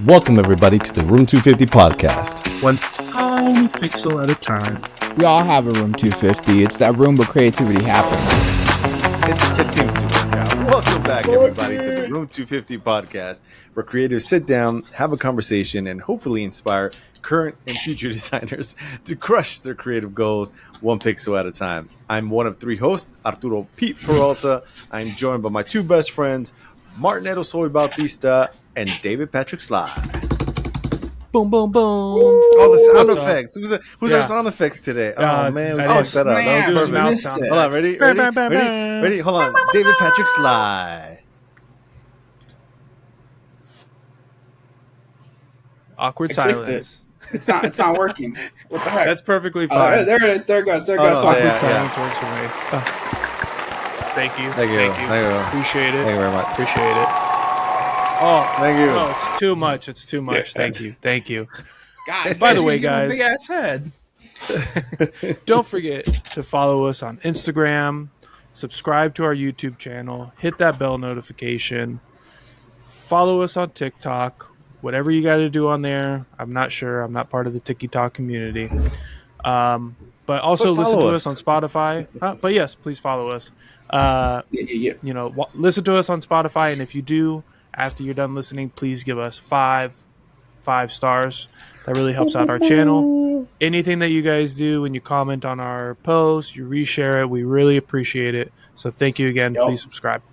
Welcome everybody to the Room250 podcast. One tiny pixel at a time. We all have a room 250. It's that room where creativity happens. It seems to work out. Welcome back everybody to the Room250 podcast, where creators sit down, have a conversation, and hopefully inspire current and future designers to crush their creative goals one pixel at a time. I'm one of three hosts, Arturo Peralta. I'm joined by my two best friends, Martin Erosoy Bautista and David Patrick Sly. Boom, boom, boom. Oh, the sound effects. Who's our sound effects today? Oh, man. We fucked that up. That was perfect. Hold on. Ready? Hold on. David Patrick Sly. Awkward silence. It's not working. What the heck? That's perfectly fine. There it is. There it goes. Awkward silence works for me. Thank you. Thank you. Appreciate it. Thank you very much. Appreciate it. Oh, thank you. No, it's too much. It's too much. Thank you. God, by the way, guys, big ass head. don't forget to follow us on Instagram, subscribe to our YouTube channel, hit that bell notification, follow us on TikTok, whatever you got to do on there. I'm not sure. I'm not part of the TikTok community. But also listen to us on Spotify. But yes, please follow us. You know, listen to us on Spotify, and if you do, after you're done listening, please give us five stars. That really helps out our channel. Anything that you guys do when you comment on our posts, you reshare it, we really appreciate it. So thank you again. Yep. Please subscribe.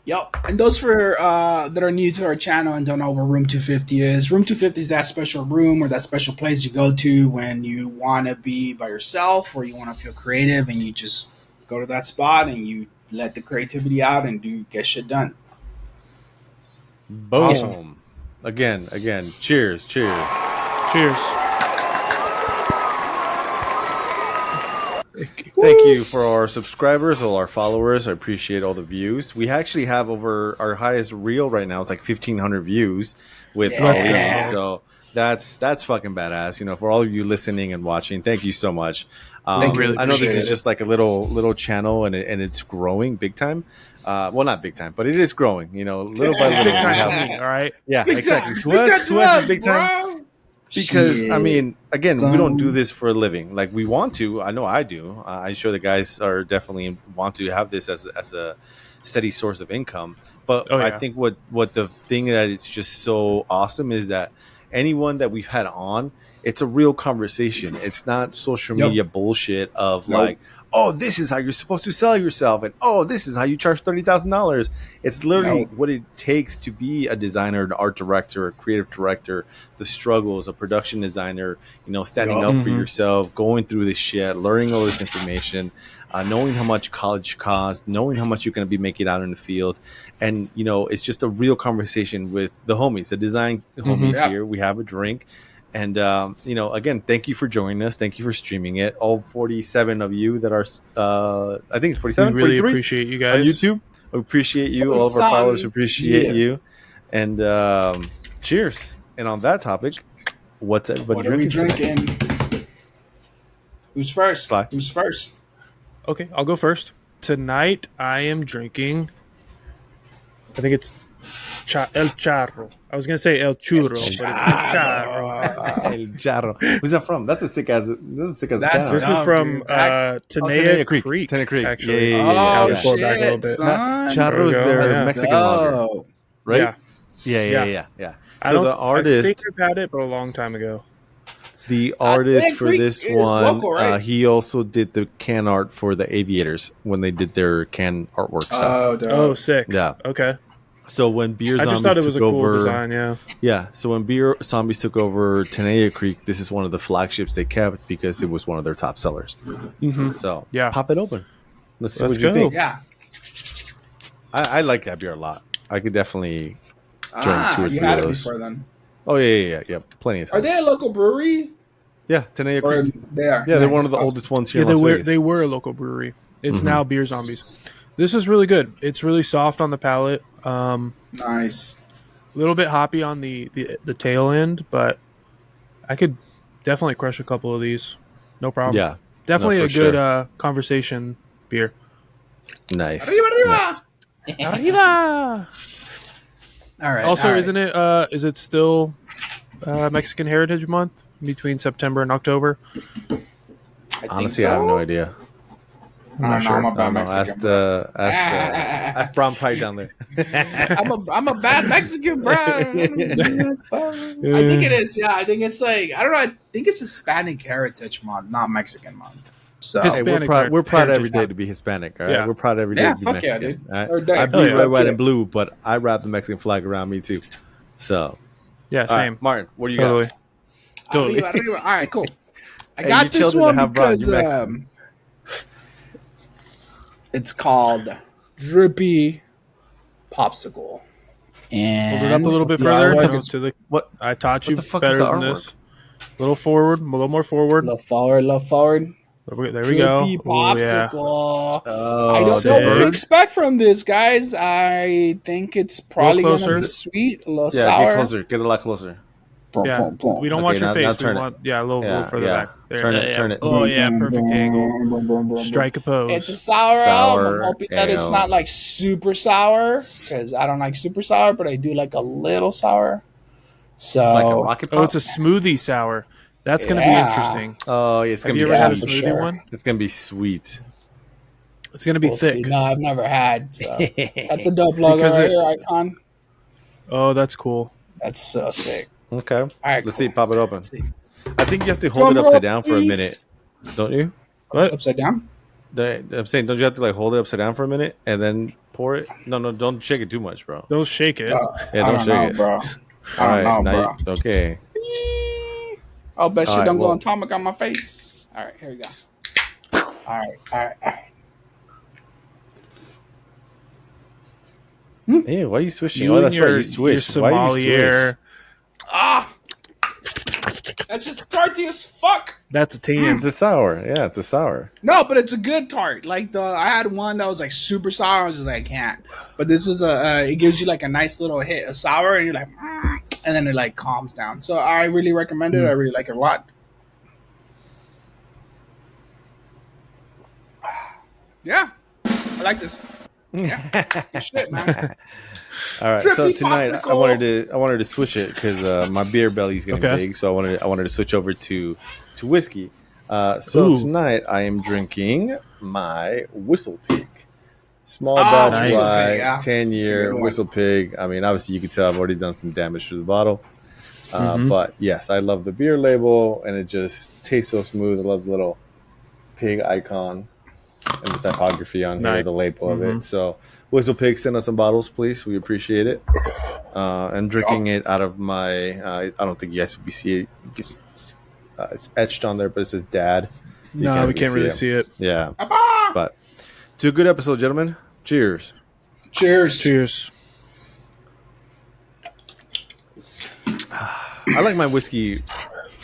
Yep. And those for that are new to our channel and don't know what Room 250 is. Room 250 is that special room or that special place you go to when you want to be by yourself or you want to feel creative, and you just go to that spot and you let the creativity out and get shit done. Boom. Awesome. Again. Cheers. Cheers. Thank you for our subscribers, all our followers. I appreciate all the views. We actually have over our highest reel right now. It's like 1,500 views with all these. So that's fucking badass. You know, for all of you listening and watching, thank you so much. Thank you. I know this is just like a little channel, and it's growing big time. Well, not big time, but it is growing. You know, little by little. Big time, all right? Yeah, Big exactly. time. To us, it's big time. Bro. Because, Shit. I mean, again, we don't do this for a living. Like, we want to. I know I do. I'm sure the guys are definitely want to have this as a steady source of income. But I think what the thing that it's just so awesome is that anyone that we've had on, it's a real conversation. It's not social media bullshit of like, oh, this is how you're supposed to sell yourself, and oh, this is how you charge $30,000. It's literally what it takes to be a designer, an art director, a creative director, the struggles, a production designer, you know, standing up for yourself, going through this shit, learning all this information, knowing how much college costs, knowing how much you're going to be making out in the field. And, you know, it's just a real conversation with the homies, the design homies here. We have a drink. And, you know, again, thank you for joining us. Thank you for streaming it. All 47 of you that are, I think it's 47, we really 43 appreciate you guys. on YouTube. We appreciate you. All of our followers appreciate you. And cheers. And on that topic, what's everybody drinking? Who's first? Sly. Who's first? Okay, I'll go first. Tonight, I am drinking, I think it's El Charro. I was going to say El Churro, but it's El Charro. El Charro. Who's that from? That's a sick as This is from Tenaya Creek. Tenaya Creek. Actually. Yeah. Oh, Pull it back a little bit. Charro is their Mexican lager, right? Yeah. So the artist, I think I've had it, but a long time ago. the artist for Creek this is one, local, right? he also did the can art for the Aviators when they did their can artwork stuff. Oh, sick. Yeah. Okay. So when Beer I Zombies just thought it was a took cool over, design, yeah. So when Beer Zombies took over Tenaya Creek, this is one of the flagships they kept because it was one of their top sellers. So pop it open. Let's see what you think. Yeah. I like that beer a lot. I could definitely drink 2 or 3 you had of it those. before then. Oh yeah, plenty of times. Are they a local brewery? Yeah, Tenaya Or Creek. they are. Yeah, they're Nice. one of the Awesome. oldest ones here Yeah, in Las Vegas. they were a local brewery. It's now Beer Zombies. This is really good. It's really soft on the palate. Nice. A little bit hoppy on the tail end, but I could definitely crush a couple of these. No problem. Yeah. Definitely no, a good sure. Conversation beer. Nice. Arriba, arriba. Arriba! All right. Also, all right. isn't it? Is it still Mexican Heritage Month between September and October? Honestly, I have no idea. I'm not sure. I'm a bad No, Mexican. ask Brown Pride down there. I'm a bad Mexican, bro. I think it is. Yeah, I think it's like I don't know. I think it's Hispanic Heritage Month, not Mexican month. So Hey, Hispanic we're proud every Heritage day Month. to be Hispanic. All right, Yeah. we're proud every day Yeah, to be fuck yeah, Mexican. dude. All right? Or day. I bleed yeah. red, white, Yeah. and blue, but I wrap the Mexican flag around me too. So, Yeah, all same. right, Martin, what do you Totally. got? Totally. All right, cool. I Hey, got you this children one that have Brown, because you're Mexican. it's called Drippy Popsicle. And Hold it up a little bit the further. artwork No, is to the. What? I taught What you the fuck better is the than artwork? this. A little forward, a little more forward. love forward. There we Drippy go. Ooh, yeah. Popsicle. Oh, I don't the know what to bird. expect from this, guys. I think it's probably going to closer. be sweet, a little Yeah, sour. get closer. Get a lot closer. Boom, Yeah, boom, boom. we don't Okay, want your now face. turn We it. want a little further Yeah. back. There. Turn it, Yeah. turn it. Oh yeah, Boom, perfect boom, angle. boom, boom, boom, boom. Strike a pose. It's a sour ale. Sour I'm hoping that it's ale. not like super sour because I don't like super sour, but I do like a little sour. So Like a rocket pop. Oh, it's a smoothie sour. That's going to be Yeah. interesting. Oh, yeah, it's Have gonna you be ever had a sweet. smoothie sure. one? It's gonna be sweet. It's going to be we'll thick. see. No, I've never had. So. That's a dope logo Because right it- here, icon. Oh, that's cool. That's so sick. Okay. All right, Let's cool. see. Pop it open. Let's see. I think you have to hold it Drum upside roll, down for a please. minute, don't you? What? Upside down? I'm saying, don't you have to like hold it upside down for a minute and then pour it? No, don't shake it too much, bro. Don't shake it. Yeah, I don't don't shake know, it. bro. All I right, don't know, now bro. okay. I'll bet All shit right, don't go well- on atomic on my face. All right, here we go. All right. Hey, why are you swishing? You Oh, and that's your, right. You swish. your Why you sommelier. swish? Ah! That's just tarty as fuck. That's a 10. It's a sour. Yeah, it's a sour. No, but it's a good tart. Like I had one that was like super sour. I was just like, I can't. But this is it gives you like a nice little hit of sour, and you're like, and then it like calms down. So I really recommend it. I really like it a lot. Yeah, I like this. Yeah, good shit, man. All right. So Drippy tonight I popsicle. wanted to switch it because my beer belly's getting Okay. big. So I wanted to switch over to whiskey. So Ooh. tonight I am drinking my Whistle Pig. Small Oh, batch nice. rye, Yeah. 10-year That's a good one. Whistle Pig. I mean, obviously you can tell I've already done some damage to the bottle. But yes, I love the beer label and it just tastes so smooth. I love the little pig icon and the typography on here, Nice. the label of it. So Whistle Pig, send us some bottles, please. We appreciate it. I'm drinking it out of my, I don't think you guys will see it. It's etched on there, but it says Dad. You No, we can't really see it. Yeah. Ah! But to a good episode, gentlemen. Cheers. Cheers. Cheers. I like my whiskey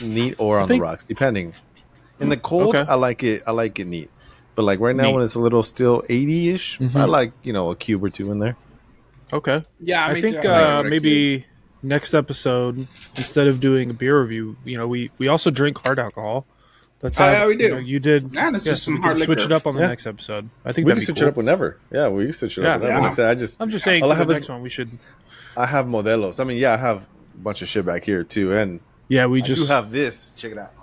neat or on the think- rocks, depending. In the cold, Okay. I like it neat. But like right now, Neat. when it's a little still 80-ish, I like a cube or two in there. Okay. Yeah, I me think too. I like it. maybe next episode, instead of doing a beer review, we also drink hard alcohol. Let's Oh, have, yeah, we do. You did. Yeah, let's do some we can hard switch liquor. it up on the Yeah. next episode. I think We can that'd be switch cool. it up whenever. Yeah, we can switch it up whenever. Yeah. Like I said, I'm just saying all for I have the is- next one we should. I have Modelos. I mean, yeah, I have a bunch of shit back here too, and Yeah, we I do just have this. Check it out.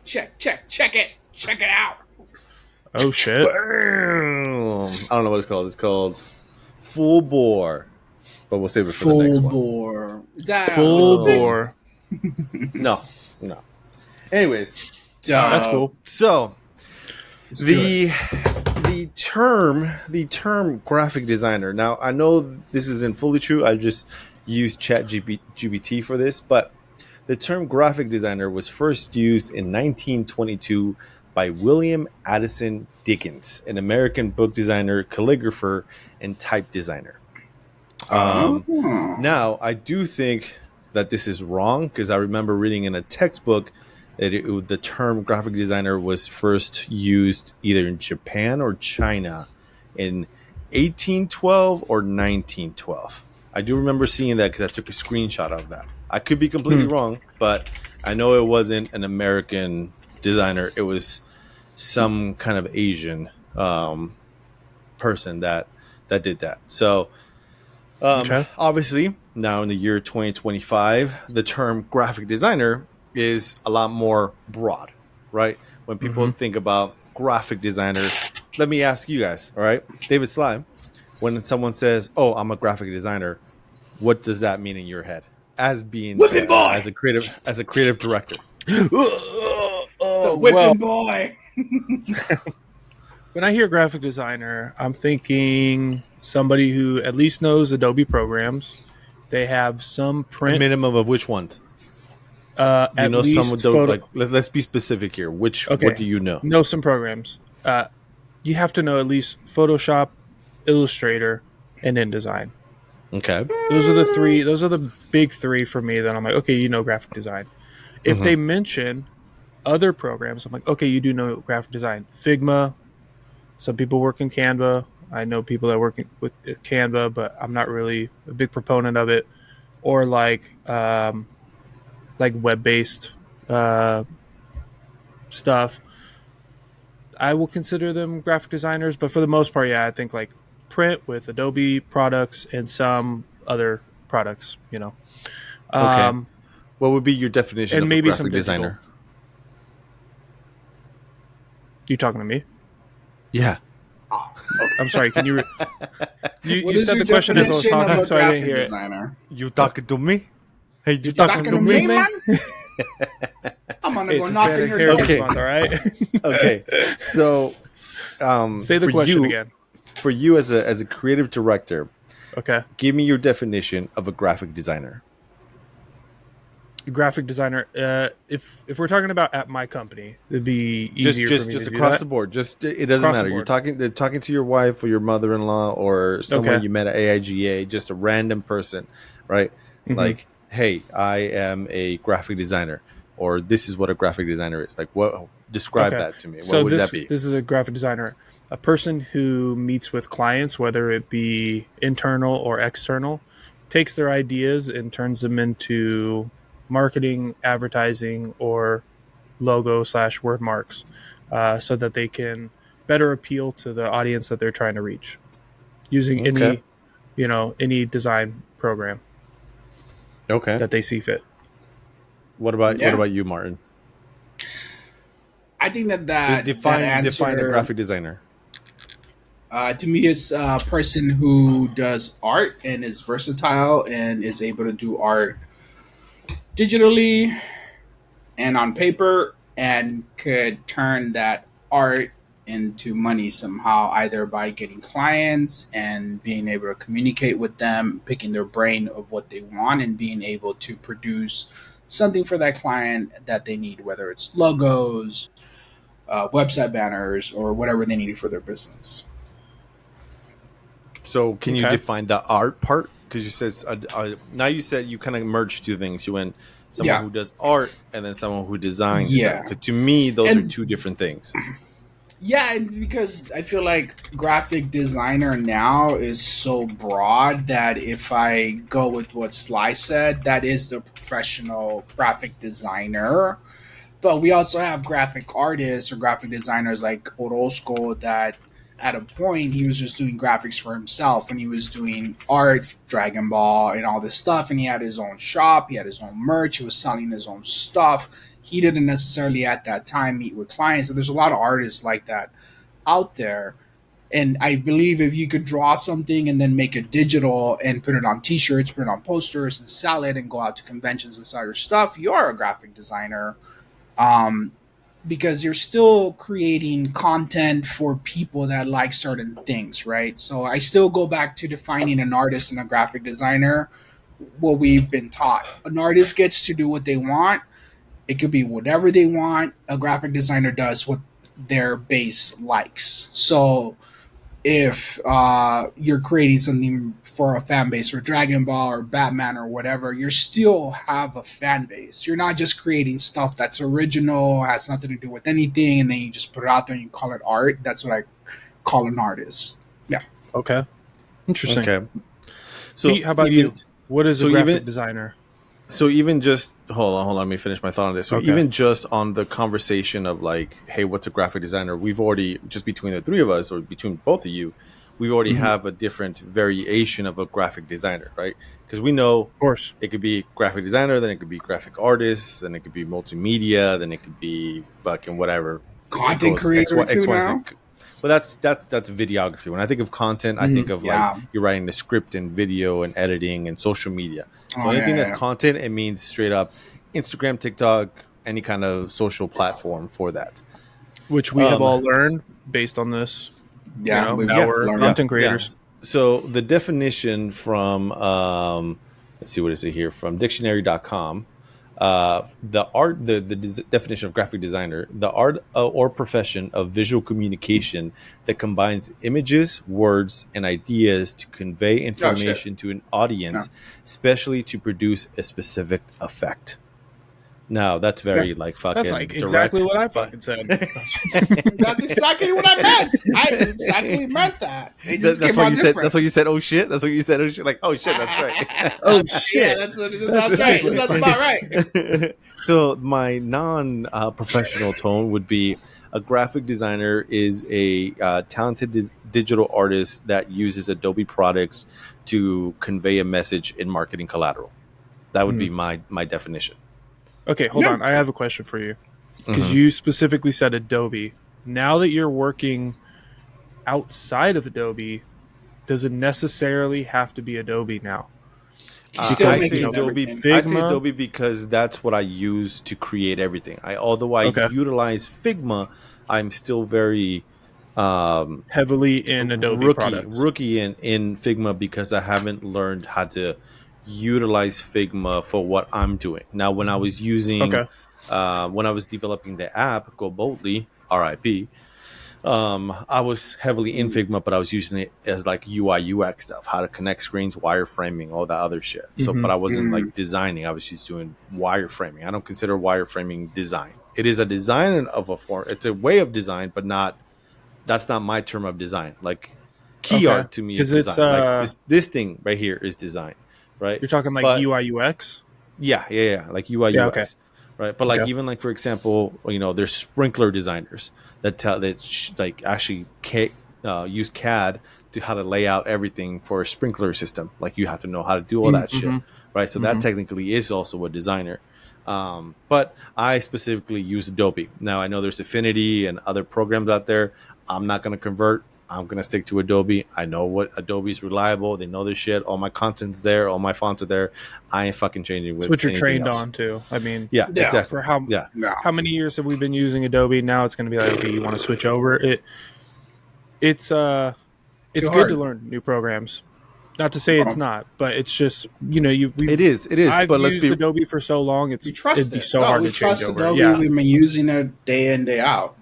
Check it. Check it out. Oh shit. I don't know what it's called. It's called Full Bore, but we'll save it for the next Full one. bore. Is that Full Oh. bore. No. Anyways, That's cool. so the term graphic designer. Now I know this isn't fully true. I just used ChatGPT for this, but the term graphic designer was first used in 1922 by William Addison Dickens, an American book designer, calligrapher, and type designer. Now, I do think that this is wrong because I remember reading in a textbook that the term graphic designer was first used either in Japan or China in 1812 or 1912. I do remember seeing that because I took a screenshot of that. I could be completely wrong, but I know it wasn't an American designer. It was some kind of Asian person that did that. So Obviously, now in the year 2025, the term graphic designer is a lot more broad, right? When people think about graphic designer, let me ask you guys, all right? David Slime, when someone says, "Oh, I'm a graphic designer," what does that mean in your head as being Whipping boy, as a creative director? The whipping boy. When I hear graphic designer, I'm thinking somebody who at least knows Adobe programs. They have some print. A minimum of which ones? You know, some of those. Like, let's be specific here. Which? Okay. What do you know? Know some programs. You have to know at least Photoshop, Illustrator, and InDesign. Okay. Those are the three. Those are the big three for me. That I'm like, okay, you know graphic design. If they mention other programs, I'm like, okay, you do know graphic design. Figma. Some people work in Canva. I know people that work with Canva, but I'm not really a big proponent of it. Or like web-based stuff. I will consider them graphic designers, but for the most part, yeah, I think like print with Adobe products and some other products, you know. Okay. What would be your definition and of maybe a graphic some designer? You talking to me? Yeah. I'm sorry. Can you? You said the question as I was talking, so I didn't hear it. You talking to me? Hey, you talking to me, man? I'm gonna go knock on your door. Okay. Month, all right. Okay. So, say the question again. For you as a creative director, okay, give me your definition of a graphic designer. Graphic designer. If we're talking about at my company, it'd be easier for me just to across do the board. Just it doesn't across matter. You're talking to your wife or your mother-in-law or someone you met at AIGA, just a random person, right? Like, hey, I am a graphic designer, or this is what a graphic designer is. Like, what? Describe that to me. What would that be? This is a graphic designer, a person who meets with clients, whether it be internal or external, takes their ideas and turns them into marketing, advertising, or logo/word marks, so that they can better appeal to the audience that they're trying to reach using any design program that they see fit. What about you, Martin? I think that define answer, a graphic designer. To me, is a person who does art and is versatile and is able to do art digitally and on paper, and could turn that art into money somehow, either by getting clients and being able to communicate with them, picking their brain of what they want, and being able to produce something for that client that they need, whether it's logos, website banners, or whatever they need for their business. So can you define the art part? Because you said now you said you kind of merged two things. You went someone who does art and then someone who designs. Yeah. To me, those are two different things. Yeah, and because I feel like graphic designer now is so broad that if I go with what Sly said, that is the professional graphic designer. But we also have graphic artists or graphic designers like Orozco that at a point he was just doing graphics for himself, and he was doing art, Dragon Ball, and all this stuff, and he had his own shop, he had his own merch, he was selling his own stuff. He didn't necessarily at that time meet with clients. So there's a lot of artists like that out there. And I believe if you could draw something and then make it digital and put it on t-shirts, put it on posters and sell it and go out to conventions and sell your stuff, you're a graphic designer. Because you're still creating content for people that like certain things, right? So I still go back to defining an artist and a graphic designer, what we've been taught. An artist gets to do what they want. It could be whatever they want. A graphic designer does what their base likes. So if you're creating something for a fan base for Dragon Ball or Batman or whatever, you still have a fan base. You're not just creating stuff that's original, has nothing to do with anything, and then you just put it out there and you call it art. That's what I call an artist. Yeah. Okay. Interesting. Okay. So Pete, how about you? What is a graphic designer? So even just hold on, let me finish my thought on this. So even just on the conversation of like, hey, what's a graphic designer? We've already, just between the three of us or between both of you, we already have a different variation of a graphic designer, right? Because we know, of course, it could be graphic designer, then it could be graphic artist, then it could be multimedia, then it could be fucking whatever, content creator too now. But that's videography. When I think of content, I think of like you're writing the script and video and editing and social media. So anything that's content, it means straight up Instagram, TikTok, any kind of social platform for that. Which we have all learned based on this. Yeah, now we're content creators. Yeah. So the definition from let's see, what is it here, from dictionary.com. The definition of graphic designer: the art or profession of visual communication that combines images, words, and ideas to convey information to an audience, especially to produce a specific effect. Now that's very like fucking. That's like exactly what I fucking said. That's exactly what I meant. I exactly meant that. It just that's came what out you different. said. That's what you said. Oh shit! That's what you said. Oh shit! Like, oh shit! That's right. Oh shit! Yeah, that's right. That's about right. So my non-professional tone would be: a graphic designer is a talented digital artist that uses Adobe products to convey a message in marketing collateral. That would be my definition. Okay, hold on. I have a question for you. Because you specifically said Adobe. Now that you're working outside of Adobe, does it necessarily have to be Adobe now? I say Adobe because that's what I use to create everything. Although I utilize Figma, I'm still very heavily in Adobe products. Rookie in Figma because I haven't learned how to utilize Figma for what I'm doing. Now, when I was using, when I was developing the app, Go Boldly, RIP, I was heavily in Figma, but I was using it as like UI UX stuff, how to connect screens, wireframing, all that other shit. So, but I wasn't like designing. I was just doing wireframing. I don't consider wireframing design. It is a design of a form. It's a way of design, but that's not my term of design. Like key art to me is design. Like this thing right here is design. Right, you're talking like UI UX. Yeah, like UI UX, right? But like even like for example, there's sprinkler designers that like actually use CAD to how to lay out everything for a sprinkler system. Like you have to know how to do all that shit, right? So that technically is also a designer. But I specifically use Adobe. Now I know there's Affinity and other programs out there. I'm not going to convert. I'm going to stick to Adobe. I know what Adobe's reliable. They know their shit. All my content's there. All my fonts are there. I ain't fucking changing with what you're trained else. on too. I mean, exactly. For how many years have we been using Adobe? Now it's going to be like, okay, you want to switch over? It's good to learn new programs. Not to say it's not, but it's just it is. I've but used Adobe for so long. It'd be so hard to change over. Adobe. Yeah. We've been using it day in, day out.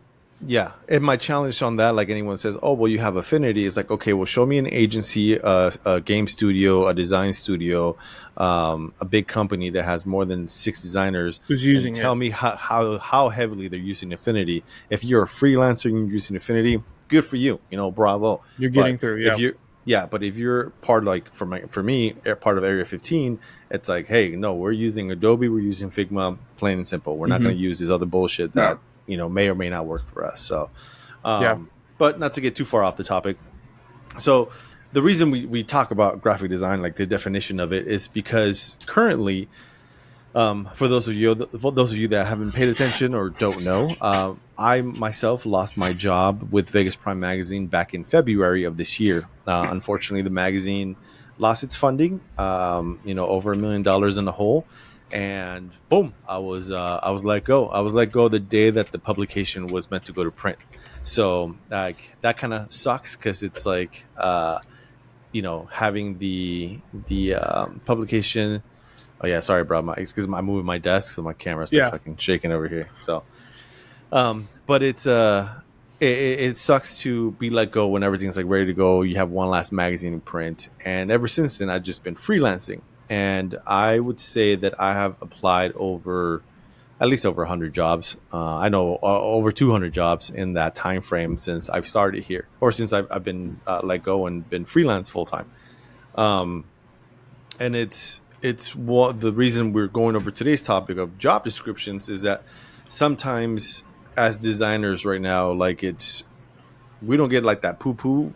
Yeah, and my challenge on that, like anyone says, oh, well, you have Affinity. It's like, okay, well, show me an agency, a game studio, a design studio, a big company that has more than 6 designers. Who's using it? Tell me how heavily they're using Affinity. If you're a freelancer and you're using Affinity, good for you. Bravo. You're getting through, But if you're part, like for me, part of Area 15, it's like, hey, no, we're using Adobe, we're using Figma, plain and simple. We're not going to use this other bullshit that may or may not work for us. So, but not to get too far off the topic. So the reason we talk about graphic design, like the definition of it, is because currently, for those of you that haven't paid attention or don't know, I myself lost my job with Vegas Prime Magazine back in February of this year. Unfortunately, the magazine lost its funding, over $1 million in the hole. And boom, I was let go. I was let go the day that the publication was meant to go to print. So like that kind of sucks because it's like having the publication. Oh yeah, sorry, bro. It's because I'm moving my desk, so my camera's fucking shaking over here. So, but it's it sucks to be let go when everything's like ready to go. You have one last magazine in print, and ever since then, I've just been freelancing. And I would say that I have applied at least over 100 jobs. I know over 200 jobs in that time frame since I've started here, or since I've been let go and been freelance full time. And it's the reason we're going over today's topic of job descriptions is that sometimes as designers right now, like we don't get like that poo-poo,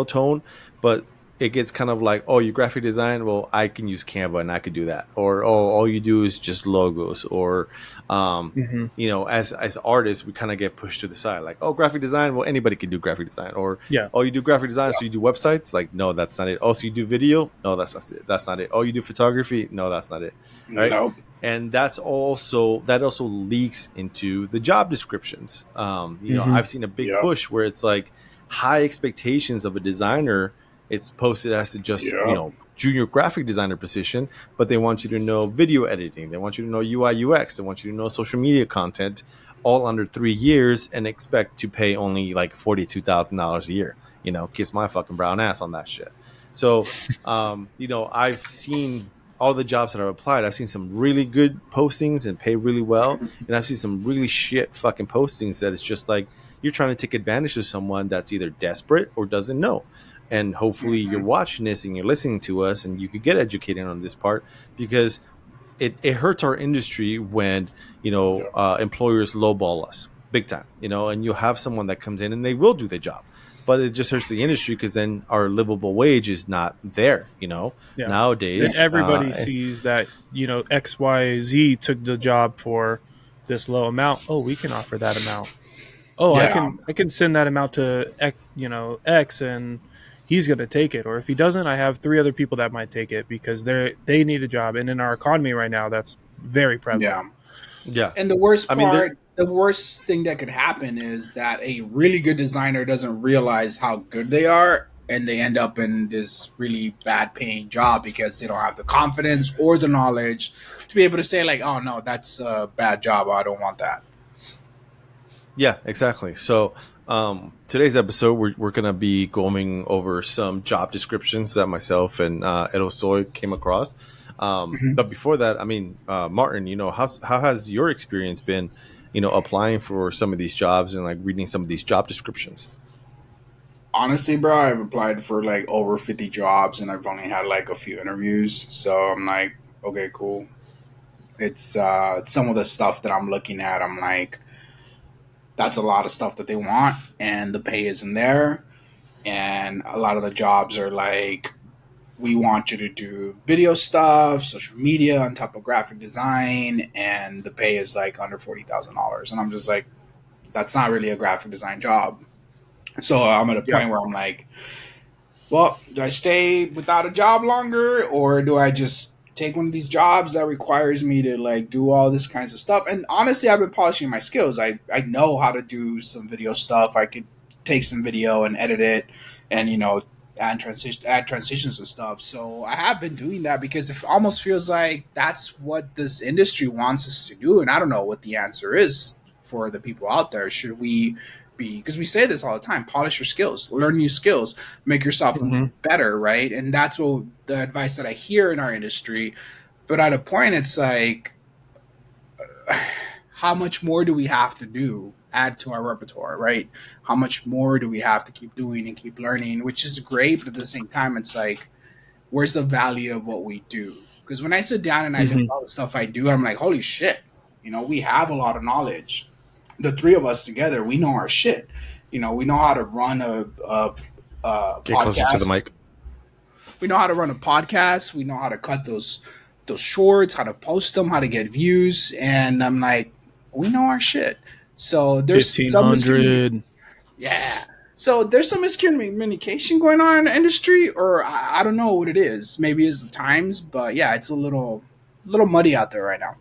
tone, but it gets kind of like, oh, you graphic design, well, I can use Canva and I could do that, or oh, all you do is just logos, or as artists we kind of get pushed to the side, like, oh, graphic design, well, anybody can do graphic design, or oh, you do graphic design, so you do websites, like, no, that's not it. Oh, so you do video, no, that's not it. Oh, you do photography, no, that's not it. Right? Nope. And that also leaks into the job descriptions. I've seen a big push where it's like high expectations of a designer. It's posted as to just junior graphic designer position, but they want you to know video editing, they want you to know UI UX, they want you to know social media content, all under 3 years, and expect to pay only like $42,000 a year. Kiss my fucking brown ass on that shit. So I've seen all the jobs that I've applied, I've seen some really good postings and pay really well, and I've seen some really shit fucking postings that it's just like you're trying to take advantage of someone that's either desperate or doesn't know. And hopefully you're watching this and you're listening to us and you could get educated on this part, because it hurts our industry when employers lowball us big time, and you'll have someone that comes in and they will do the job, but it just hurts the industry because then our livable wage is not there. Nowadays and everybody sees that XYZ took the job for this low amount. Oh, we can offer that amount. Oh, I can send that amount to X and he's going to take it. Or if he doesn't, I have 3 other people that might take it because they need a job. And in our economy right now, that's very prevalent. Yeah. And the worst part, the worst thing that could happen is that a really good designer doesn't realize how good they are, and they end up in this really bad paying job because they don't have the confidence or the knowledge to be able to say like, oh no, that's a bad job, I don't want that. Yeah, exactly. So today's episode, we're going to be going over some job descriptions that myself and Erosoy came across. But before that, Martin, how has your experience been, applying for some of these jobs and like reading some of these job descriptions? Honestly, bro, I've applied for like over 50 jobs and I've only had like a few interviews. So I'm like, okay, cool. It's some of the stuff that I'm looking at, I'm like, that's a lot of stuff that they want and the pay isn't there. And a lot of the jobs are like, we want you to do video stuff, social media on top of graphic design, and the pay is like under $40,000. And I'm just like, that's not really a graphic design job. So I'm at a point where I'm like, well, do I stay without a job longer, or do I just take one of these jobs that requires me to like do all this kinds of stuff? And honestly, I've been polishing my skills. I know how to do some video stuff. I could take some video and edit it and, add transitions and stuff. So I have been doing that because it almost feels like that's what this industry wants us to do. And I don't know what the answer is for the people out there. Should we be, because we say this all the time, polish your skills, learn new skills, make yourself better, right? And that's what the advice that I hear in our industry. But at a point, it's like, how much more do we have to do, add to our repertoire, right? How much more do we have to keep doing and keep learning, which is great, but at the same time, it's like, where's the value of what we do? Because when I sit down and I think about the stuff I do, I'm like, holy shit, we have a lot of knowledge. The 3 of us together, we know our shit. We know how to run a podcast. Get closer to the mic. We know how to run a podcast. We know how to cut those shorts, how to post them, how to get views. And I'm like, we know our shit. So there's 1,500. So there's some miscommunication going on in the industry, or I don't know what it is. Maybe it's the times, but yeah, it's a little muddy out there right now.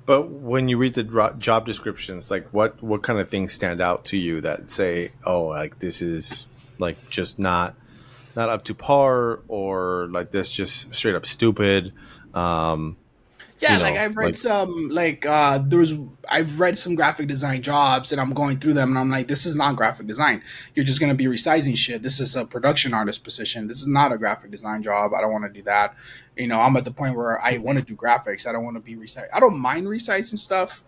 But when you read the job descriptions, like what kind of things stand out to you that say, oh, like this is like just not up to par, or like this just straight up stupid? I've read some I've read some graphic design jobs and I'm going through them and I'm like, this is not graphic design. You're just going to be resizing shit. This is a production artist position. This is not a graphic design job. I don't want to do that. I'm at the point where I want to do graphics. I don't want to be resizing. I don't mind resizing stuff,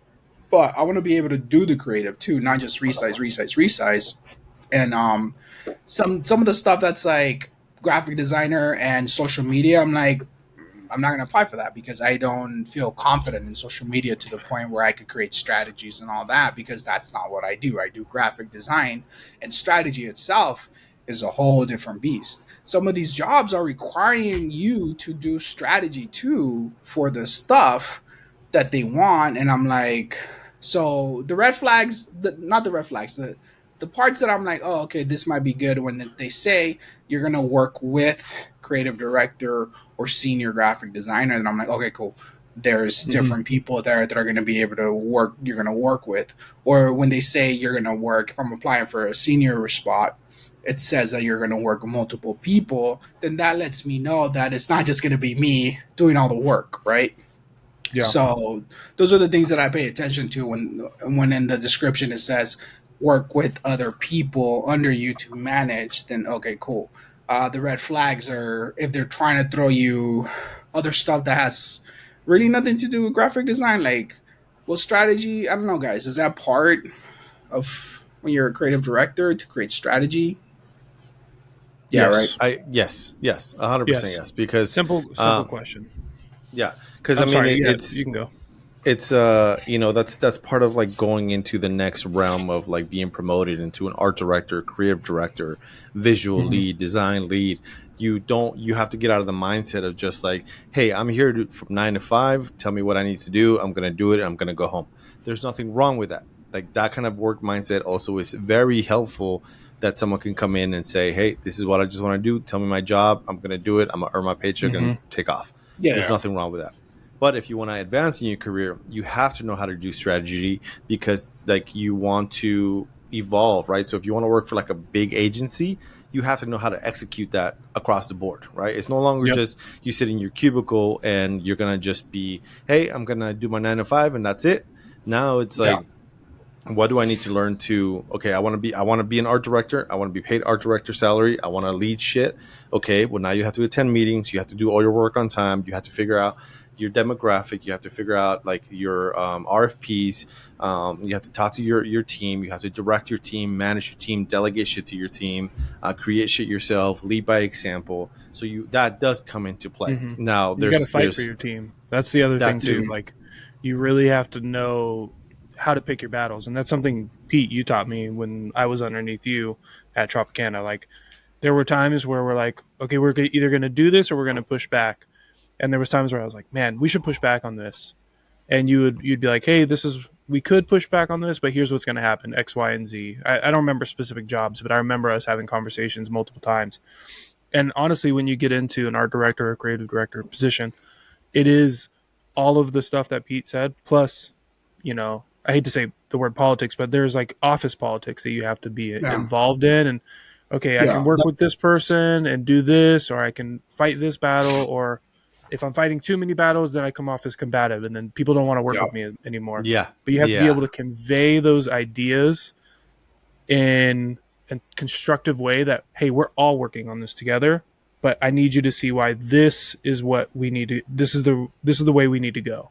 but I want to be able to do the creative too, not just resize. And some of the stuff that's like graphic designer and social media, I'm like, I'm not going to apply for that because I don't feel confident in social media to the point where I could create strategies and all that, because that's not what I do. I do graphic design, and strategy itself is a whole different beast. Some of these jobs are requiring you to do strategy too for the stuff that they want. And I'm like, so the red flags, not the red flags, the parts that I'm like, oh, okay, this might be good when they say you're going to work with creative director or senior graphic designer. And I'm like, okay, cool. There's different people there that are going to be able to work, you're going to work with. Or when they say you're going to work, if I'm applying for a senior spot, it says that you're going to work with multiple people, then that lets me know that it's not just going to be me doing all the work, right? Yeah. So those are the things that I pay attention to when in the description it says work with other people under you to manage, then okay, cool. The red flags are if they're trying to throw you other stuff that has really nothing to do with graphic design, like, well, strategy, I don't know, guys. Is that part of when you're a creative director to create strategy? Yeah, yes. Right. Yes, 100% yes. Because simple question. Yeah, because I mean, it's you can go. It's that's part of like going into the next realm of like being promoted into an art director, creative director, visual lead, design lead. You have to get out of the mindset of just like, hey, I'm here from 9 to 5. Tell me what I need to do. I'm gonna do it. I'm gonna go home. There's nothing wrong with that. Like that kind of work mindset also is very helpful. That someone can come in and say, hey, this is what I just want to do. Tell me my job. I'm gonna do it. I'm gonna earn my paycheck and take off. Yeah, there's nothing wrong with that. But if you want to advance in your career, you have to know how to do strategy because like you want to evolve, right? So if you want to work for like a big agency, you have to know how to execute that across the board, right? It's no longer just you sit in your cubicle and you're going to just be, hey, I'm going to do my 9 to 5 and that's it. Now it's like, what do I need to learn to, okay, I want to be an art director. I want to be paid art director salary. I want to lead shit. Okay, well now you have to attend meetings. You have to do all your work on time. You have to figure out your demographic. You have to figure out like your RFPs. You have to talk to your team. You have to direct your team, manage your team, delegate shit to your team, create shit yourself, lead by example. So that does come into play. Now you got to fight for your team. That's the other thing too. Like you really have to know how to pick your battles, and that's something Pete you taught me when I was underneath you at Tropicana. Like there were times where we're like, okay, we're either going to do this or we're going to push back. And there was times where I was like, man, we should push back on this. And you'd be like, hey, we could push back on this, but here's what's going to happen, X, Y, and Z. I don't remember specific jobs, but I remember us having conversations multiple times. And honestly, when you get into an art director or creative director position, it is all of the stuff that Pete said. Plus, I hate to say the word politics, but there's like office politics that you have to be involved in. And okay, I can work with this person and do this, or I can fight this battle, or if I'm fighting too many battles, then I come off as combative, and then people don't want to work with me anymore. Yeah. But you have to be able to convey those ideas in a constructive way that, hey, we're all working on this together, but I need you to see why this is what we need to. This is the way we need to go.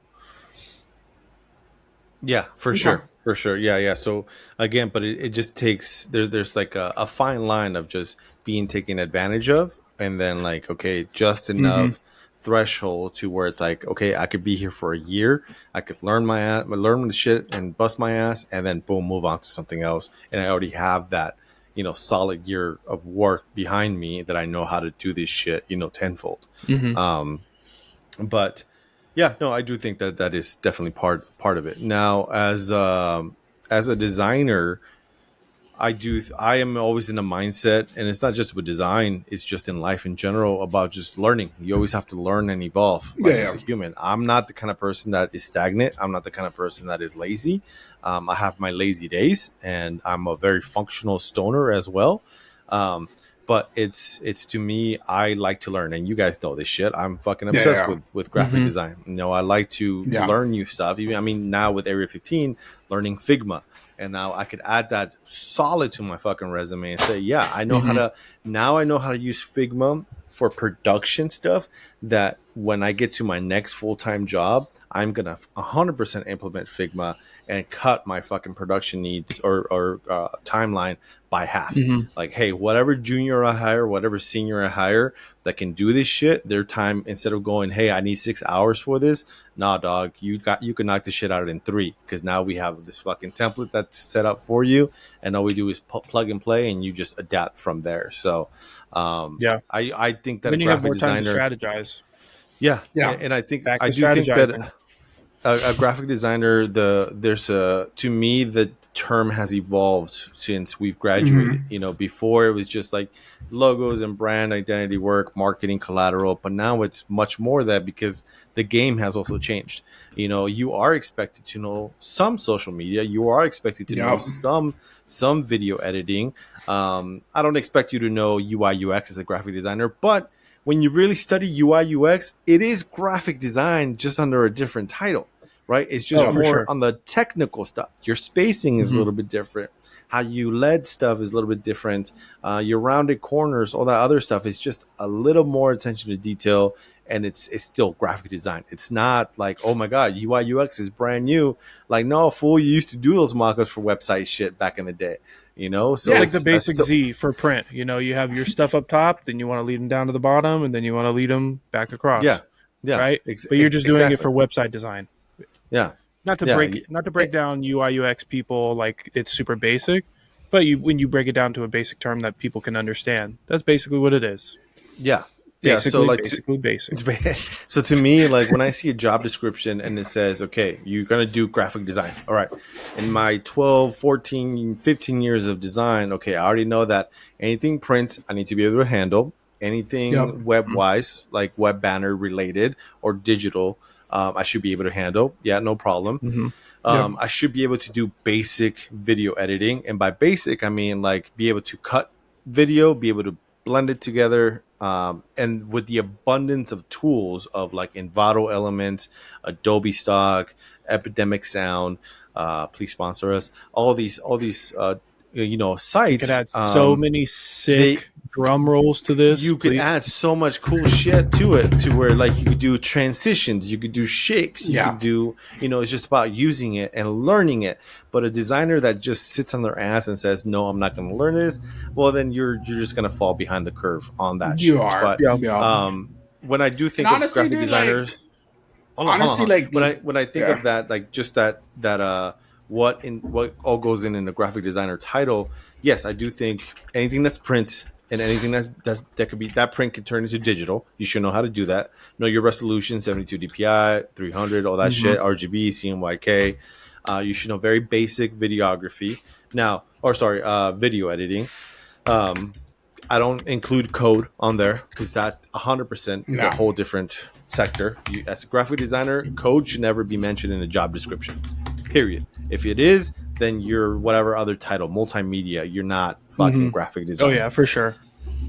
Yeah, for sure. For sure. Yeah. So again, but it just takes there's like a fine line of just being taken advantage of, and then like, okay, just enough threshold to where it's like, okay, I could be here for a year, I could learn the shit and bust my ass, and then boom, move on to something else, and I already have that solid year of work behind me that I know how to do this shit tenfold. But yeah, no, I do think that is definitely part of it. Now as a designer, I am always in a mindset, and it's not just with design, it's just in life in general, about just learning. You always have to learn and evolve as a human. I'm not the kind of person that is stagnant. I'm not the kind of person that is lazy. I have my lazy days, and I'm a very functional stoner as well. But it's to me, I like to learn, and you guys know this shit. I'm fucking obsessed with graphic design. I like to learn new stuff. Even now with Area 15, learning Figma. And now I could add that solid to my fucking resume and say, I know how to use Figma for production stuff that when I get to my next full-time job, I'm going to 100% implement Figma and cut my fucking production needs or timeline by half. Like, hey, whatever junior I hire, whatever senior I hire that can do this shit, their time, instead of going, hey, I need 6 hours for this. Nah, dog, you can knock the shit out in 3, because now we have this fucking template that's set up for you, and all we do is plug and play, and you just adapt from there. So, I think that then a you have graphic more time designer, to strategize. Yeah, and I think I do think that a graphic designer, to me, the term has evolved since we've graduated. You know, before it was just like logos and brand identity work, marketing, collateral, but now it's much more that, because the game has also changed. You know, you are expected to know some social media, you are expected to know some video editing. I don't expect you to know UI UX as a graphic designer, but when you really study UI UX, it is graphic design, just under a different title, right? It's just more on the technical stuff. Your spacing is a little bit different. How you LED stuff is a little bit different. Your rounded corners, all that other stuff is just a little more attention to detail, and it's still graphic design. It's not like, oh my God, UI UX is brand new. Like, no, fool, you used to do those mockups for website shit back in the day. You know, so it's like the basic Z for print. You know, you have your stuff up top, then you want to lead them down to the bottom, and then you want to lead them back across. Yeah, right. But you're just doing it for website design. Yeah, not to break down UI UX people like it's super basic, but when you break it down to a basic term that people can understand, that's basically what it is. Yeah. Basically, so like basic. So to me, like when I see a job description and it says, okay, you're going to do graphic design. All right. In my 12, 14, 15 years of design, okay, I already know that anything print, I need to be able to handle. Anything web-wise, like web banner related or digital, I should be able to handle. Yeah, no problem. I should be able to do basic video editing. And by basic, I mean like be able to cut video, be able to blend it together, and with the abundance of tools of like Envato Elements, Adobe Stock, Epidemic Sound, please sponsor us. All these sites. You could add so many sick drum rolls to this. You could add so much cool shit to it, to where like you could do transitions, you could do shakes, you could do, it's just about using it and learning it. But a designer that just sits on their ass and says, no, I'm not going to learn this, well, then you're just going to fall behind the curve on that shit. But when I do think of graphic designers, when I think of that, like just that what all goes in the graphic designer title, yes, I do think anything that's print and anything that could be, that print can turn into digital. You should know how to do that. Know your resolution, 72 DPI, 300, all that shit, RGB, CMYK. You should know very basic videography. Video editing. I don't include code on there because that 100% is a whole different sector. As a graphic designer, code should never be mentioned in a job description. Period. If it is, then you're whatever other title, multimedia. You're not fucking graphic design. Oh yeah, for sure.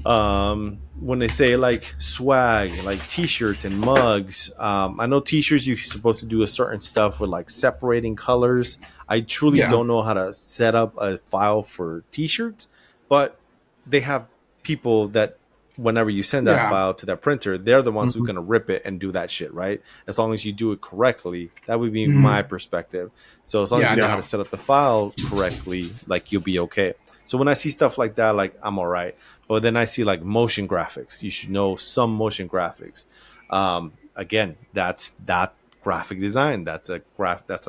When they say like swag, like t-shirts and mugs, I know t-shirts you're supposed to do a certain stuff with like separating colors. I truly don't know how to set up a file for t-shirts, but they have people that whenever you send that file to that printer, they're the ones who are going to rip it and do that shit, right? As long as you do it correctly, that would be my perspective. So as long as you know how to set up the file correctly, like you'll be okay. So when I see stuff like that, like I'm all right. But then I see like motion graphics. You should know some motion graphics. Again, that's that graphic design. That's a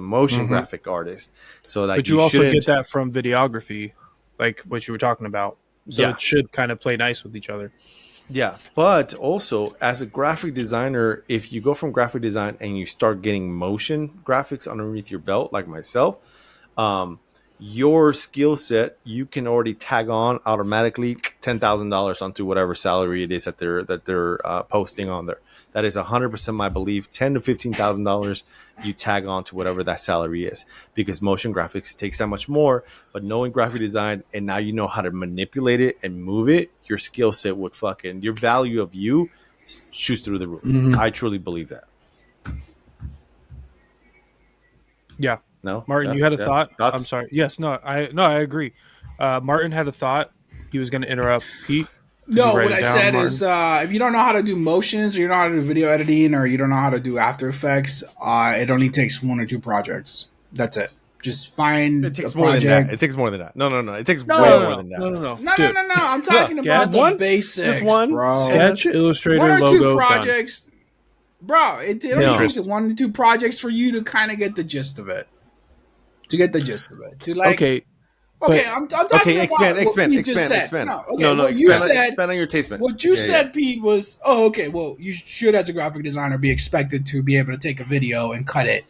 motion graphic artist. So like, but you also get that from videography, like what you were talking about. So it should kind of play nice with each other. Yeah, but also as a graphic designer, if you go from graphic design and you start getting motion graphics underneath your belt, like myself, your skill set, you can already tag on automatically $10,000 onto whatever salary it is that they're posting on there. That is 100% my belief. $10,000 to $15,000 you tag on to whatever that salary is, because motion graphics takes that much more. But knowing graphic design and now you know how to manipulate it and move it, your skill set would your value of you shoots through the roof. I truly believe that. Yeah. No, Martin, you had a thought. Thoughts? I'm sorry. Yes, no, I agree. Martin had a thought. He was going to interrupt Pete. No, what I said is if you don't know how to do motions, or you don't know how to do video editing, or you don't know how to do After Effects, it only takes 1 or 2 projects. That's it. Just find it takes a more project. than that. It takes more than that. No. It takes way more than that. No. No. I'm talking about the basics, just one, bro. Sketch, Illustrator, 1 or 2 logo, projects. Done. Bro, it only takes 1 or 2 projects for you to kind of get the gist of it. To like, okay, I'm talking about expand. No, expand on your taste, man. What you said, Pete, was, well, you should, as a graphic designer, be expected to be able to take a video and cut it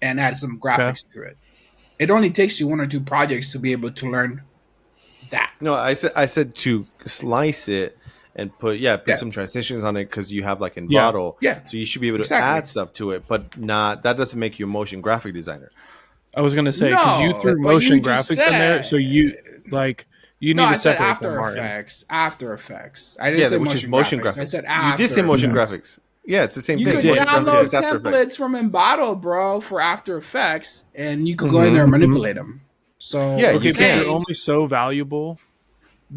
and add some graphics to it. It only takes you 1 or 2 projects to be able to learn that. No, I said to slice it and put some transitions on it, because you have like Envato. Yeah. So you should be able to add stuff to it, but that doesn't make you a motion graphic designer. I was gonna say, because you threw motion graphics in there, so you need to separate After Effects. After Effects. I didn't say motion graphics. I said After. You did say motion graphics. Yeah, it's the same thing. You could download templates from Envato, bro, for After Effects, and you could go in there and manipulate them. So yeah, you can. They're only so valuable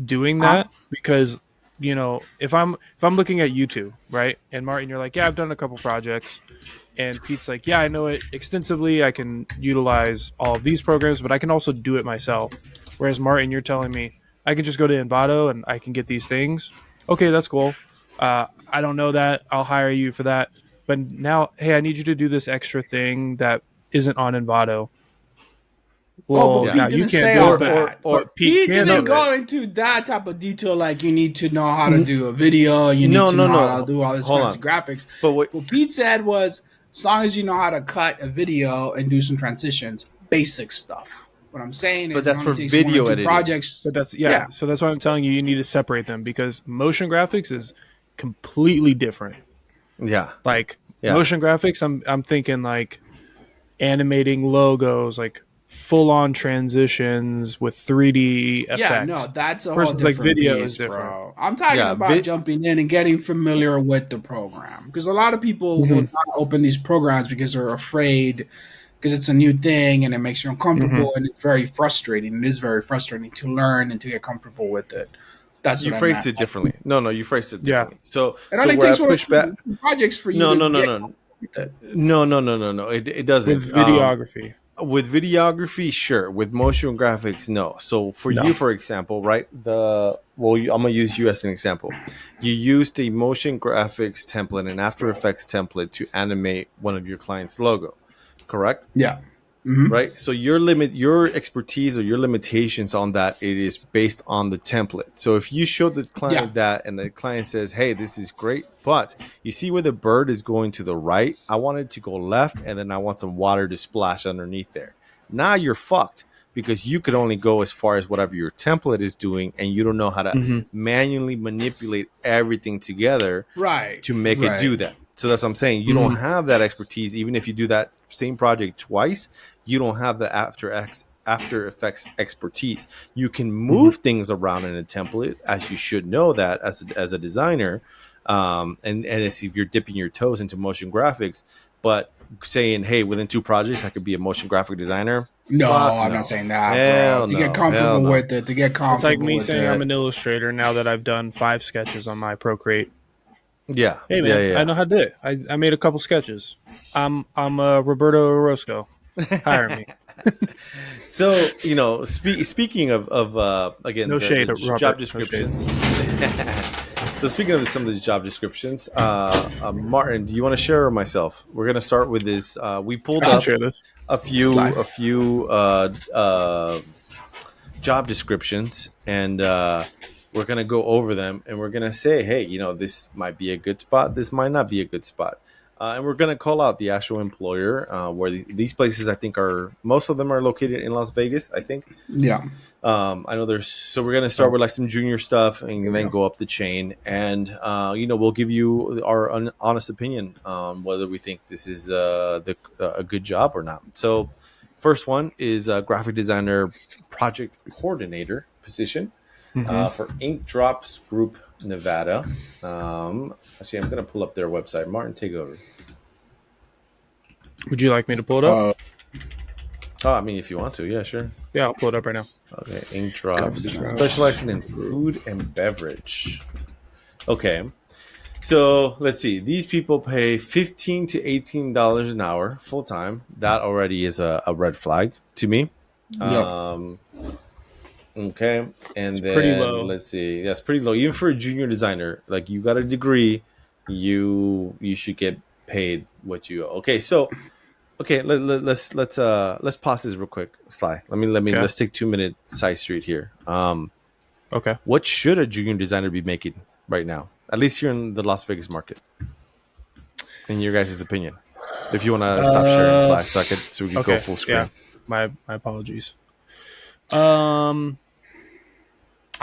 doing that, because if I'm looking at YouTube, right, and Martin, you're like, yeah, I've done a couple projects. And Pete's like, yeah, I know it extensively. I can utilize all of these programs, but I can also do it myself. Whereas Martin, you're telling me I can just go to Envato and I can get these things. Okay, that's cool. I don't know that. I'll hire you for that. But now, hey, I need you to do this extra thing that isn't on Envato. Well, Pete didn't say all that. Or Pete didn't go into that type of detail, like you need to know how to do a video, you need to know how to do all this fancy graphics. But what Pete said was, as long as you know how to cut a video and do some transitions, basic stuff. What I'm saying is, but that's for video editing projects. But that's So that's why I'm telling you, you need to separate them, because motion graphics is completely different. Yeah, motion graphics. I'm thinking like animating logos, like full-on transitions with 3D effects. Yeah, no, that's a whole different video piece, is different. Bro. I'm talking about jumping in and getting familiar with the program, because a lot of people will not open these programs because they're afraid, because it's a new thing and it makes you uncomfortable, and it's very frustrating. It is very frustrating to learn and to get comfortable with it. That's you phrased it differently. No, you phrased it differently. So it only takes projects for you. No. It doesn't. With videography. With videography, sure. With motion graphics, no. So for you, for example, right? I'm gonna use you as an example. You used a motion graphics template and After Effects template to animate one of your client's logo, correct? Yeah. Right. So your expertise or your limitations on that, it is based on the template. So if you show the client that, and the client says, "Hey, this is great, but you see where the bird is going to the right? I want it to go left, and then I want some water to splash underneath there." Now you're fucked, because you could only go as far as whatever your template is doing, and you don't know how to manually manipulate everything together to make it do that. So that's what I'm saying. You don't have that expertise. Even if you do that same project twice, you don't have the After Effects expertise. You can move things around in a template, as you should know that as a designer, and as if you're dipping your toes into motion graphics. But saying, hey, within 2 projects I could be a motion graphic designer. No, I'm not saying that, bro. To get comfortable with it, it's like me saying I'm an illustrator now that I've done 5 sketches on my Procreate. Yeah. Hey man, I know how to do it. I made a couple sketches. I'm Roberto Orozco. Hire me. So speaking of again, no shade, the job descriptions. So speaking of some of the job descriptions, Martin, do you want to share, or myself? We're gonna start with this. We pulled up a few job descriptions, and we're going to go over them, and we're going to say, hey, this might be a good spot. This might not be a good spot. And we're going to call out the actual employer, where these places, I think, most of them are located in Las Vegas, I think. Yeah. I know so we're going to start with like some junior stuff and then go up the chain. And, we'll give you our honest opinion on whether we think this is a good job or not. So first one is a graphic designer project coordinator position. For Ink Drops Group Nevada. Actually, I'm going to pull up their website. Martin, take over. Would you like me to pull it up? I mean, if you want to, yeah, sure. Yeah, I'll pull it up right now. Okay, ink drops. Specializing in food and beverage. Okay. So let's see. These people pay $15 to $18 an hour full time. That already is a red flag to me. Yep. Okay, and then pretty low. let's see. That's pretty low, even for a junior designer. Like you got a degree, you should get paid what you. Okay, so let's pause this real quick, Sly. Let's take 2 minute side street here. Okay. What should a junior designer be making right now? At least here in the Las Vegas market, in your guys' opinion. If you want to stop sharing, Sly, so we can go full screen. Yeah. My apologies. I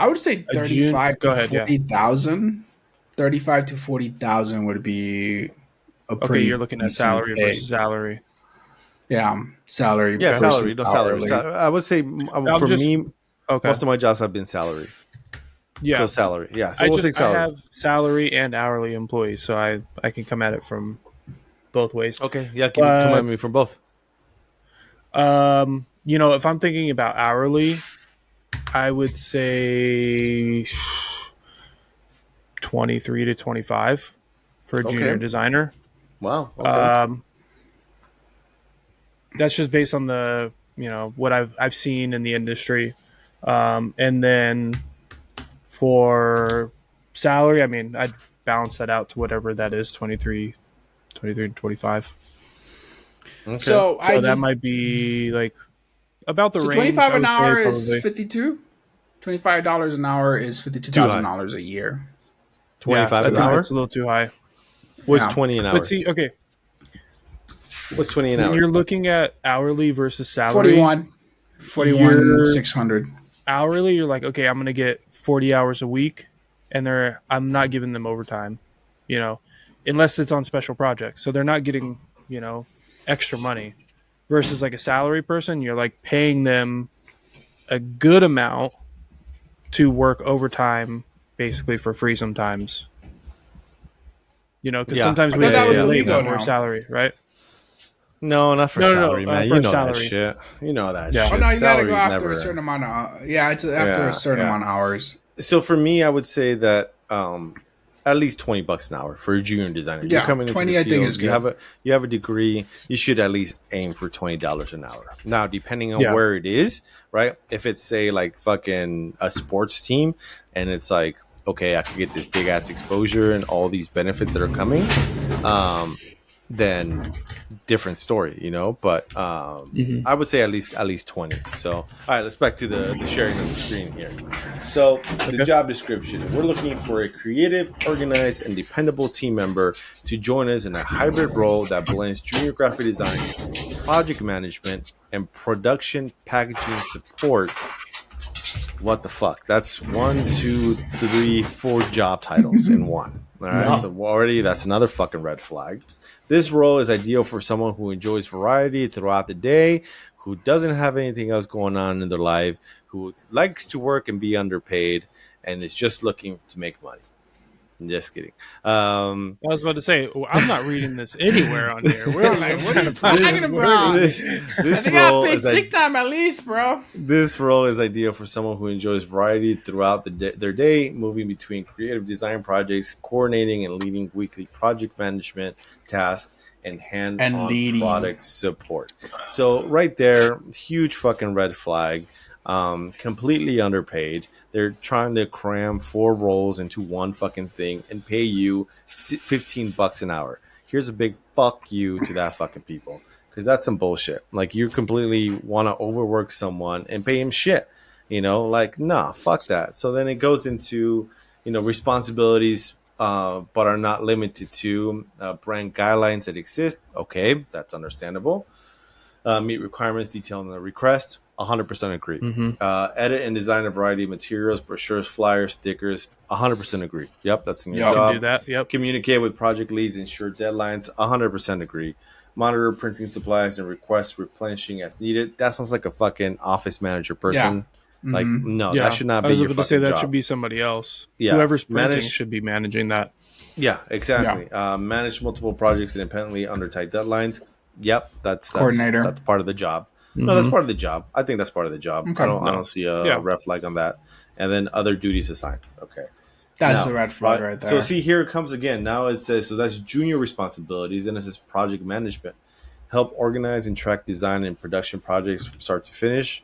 would say 35 to 40,000. 35 to 40,000 would be a pretty. You're looking at salary versus salary. Yeah, salary. Yeah, salary. No salary. I would say for me, most of my jobs have been salary. Yeah, so salary. Yeah, so we'll take salary. I have salary and hourly employees, so I can come at it from both ways. Okay, yeah, come at me from both. If I'm thinking about hourly, I would say 23 to 25 for a junior designer. Wow. Okay. That's just based on the what I've seen in the industry, and then for salary, I mean, I'd balance that out to whatever that is, 23 to 25. Okay. So that might be like about the range. 25 an hour is 52. $25 an hour is $52,000 a year. 25 an hour. That's a little too high. What's 20 an hour? But see, okay. What's 20 an hour? You're looking at hourly versus salary. 41 600. Hourly, you're like, okay, I'm going to get 40 hours a week, and I'm not giving them overtime, unless it's on special projects. So they're not getting, extra money. Versus like a salary person, you're like paying them a good amount to work overtime, basically for free sometimes. Because sometimes we get more salary, right? No, not for salary, man. For that shit. You know that shit. Oh, no, you got to go after never... a certain amount of... it's after a certain amount of hours. So for me, I would say that at least $20 an hour for a junior designer. Yeah, 20 I think is good. You have a degree, you should at least aim for $20 an hour. Now, depending on where it is, right? If it's, say, like fucking a sports team and it's like, okay, I could get this big ass exposure and all these benefits that are coming, then different story, but I would say at least 20. So all right, let's back to the sharing of the screen here. So the job description, we're looking for a creative, organized, and dependable team member to join us in a hybrid role that blends junior graphic design, project management, and production packaging support. What the fuck? That's 1, 2, 3, 4 job titles in one. All right, so already that's another fucking red flag. This role is ideal for someone who enjoys variety throughout the day, who doesn't have anything else going on in their life, who likes to work and be underpaid, and is just looking to make money. Just kidding. I was about to say, I'm not reading this anywhere on here. We're like, what are you talking about? This role is sick time at least, bro. This role is ideal for someone who enjoys variety throughout their day, moving between creative design projects, coordinating and leading weekly project management tasks, and hand-on product support. So right there, huge fucking red flag. Completely underpaid. They're trying to cram 4 roles into one fucking thing and pay you $15 an hour. Here's a big fuck you to that fucking people, because that's some bullshit. Like, you completely want to overwork someone and pay him shit. Like, nah, fuck that. So then it goes into responsibilities, but are not limited to brand guidelines that exist. Okay, that's understandable. Meet requirements detailed in the request. 100% agree. Edit and design a variety of materials, brochures, flyers, stickers. 100% agree. Yep, that's in your job. Can do that. Yep. Communicate with project leads, ensure deadlines. 100% agree. Monitor printing supplies and request replenishing as needed. That sounds like a fucking office manager person. Yeah. Like, no, that should not be your fucking job. I was about to say that should be somebody else. Yeah. Whoever's printing should be managing that. Yeah, exactly. Yeah. Manage multiple projects independently under tight deadlines. Yep, that's coordinator. That's part of the job. No, that's part of the job. I think that's part of the job. Okay. I don't see a red flag on that. And then other duties assigned. Okay. That's the red flag right there. So see, here it comes again. Now it says, so that's junior responsibilities, and it says project management. Help organize and track design and production projects from start to finish.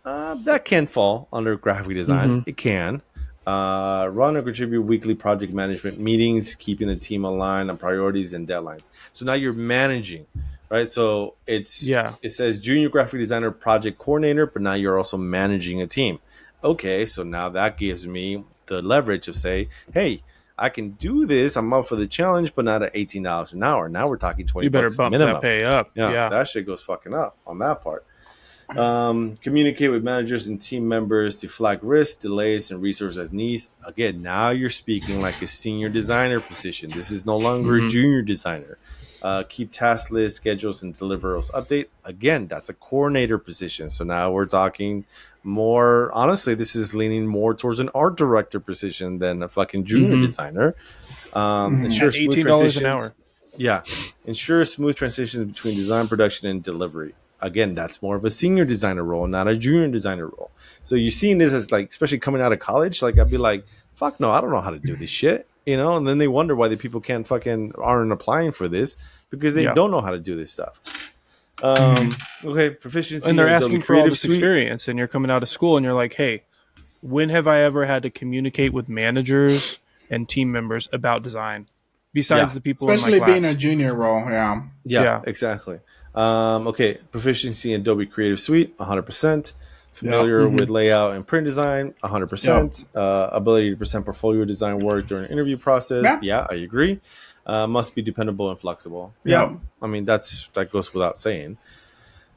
That can fall under graphic design. It can. Run or contribute weekly project management meetings, keeping the team aligned on priorities and deadlines. So now you're managing, right? So it says junior graphic designer, project coordinator, but now you're also managing a team. Okay, so now that gives me the leverage of say, hey, I can do this. I'm up for the challenge, but not at $18 an hour. Now we're talking 20. You better bump minimum. that pay up. Yeah, that shit goes fucking up on that part. Communicate with managers and team members to flag risks, delays, and resource as needs. Again, now you're speaking like a senior designer position. This is no longer a junior designer. Keep task lists, schedules, and deliverables update. Again, that's a coordinator position. So now we're talking more. Honestly, this is leaning more towards an art director position than a fucking junior designer. Ensure smooth $18 an hour. Yeah, ensure smooth transitions between design, production, and delivery. Again, that's more of a senior designer role, not a junior designer role. So you're seeing this as like, especially coming out of college, like I'd be like, fuck no, I don't know how to do this shit, you know? And then they wonder why the people aren't applying for this because they don't know how to do this stuff. Okay, proficiency. And they're asking for all this experience, and you're coming out of school and you're like, hey, when have I ever had to communicate with managers and team members about design? Besides the people especially in my class. being a junior role, Yeah, exactly. Okay, proficiency in Adobe Creative Suite, 100%. Familiar with layout and print design, 100%. Ability to present portfolio design work during the interview process, I agree. Must be dependable and flexible. I mean, that goes without saying.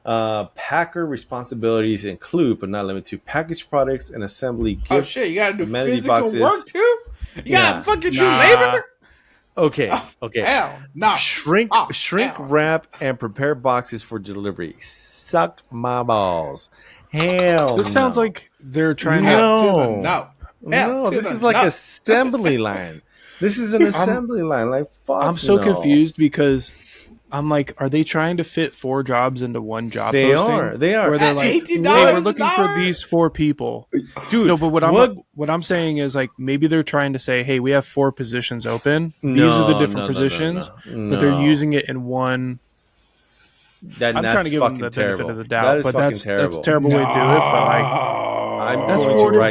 Packer responsibilities include, but not limited to, packaged products and assembly gifts. Oh shit, you gotta do physical boxes. Work too? You gotta fucking do labor? Okay. Hell, no. Shrink wrap, and prepare boxes for delivery. Suck my balls. Hell, this sounds like they're trying to. No, this is like assembly line. This is an assembly line. Like, fuck. I'm so confused because I'm like, are they trying to fit 4 jobs into one job posting? They are. Where they're like, $18 we're looking for these 4 people. Dude, no, but what I'm saying is like maybe they're trying to say, hey, we have 4 positions open. These are the different positions, but they're using it in one. I'm trying to give them the benefit of the doubt, but that's a terrible way to do it. But like,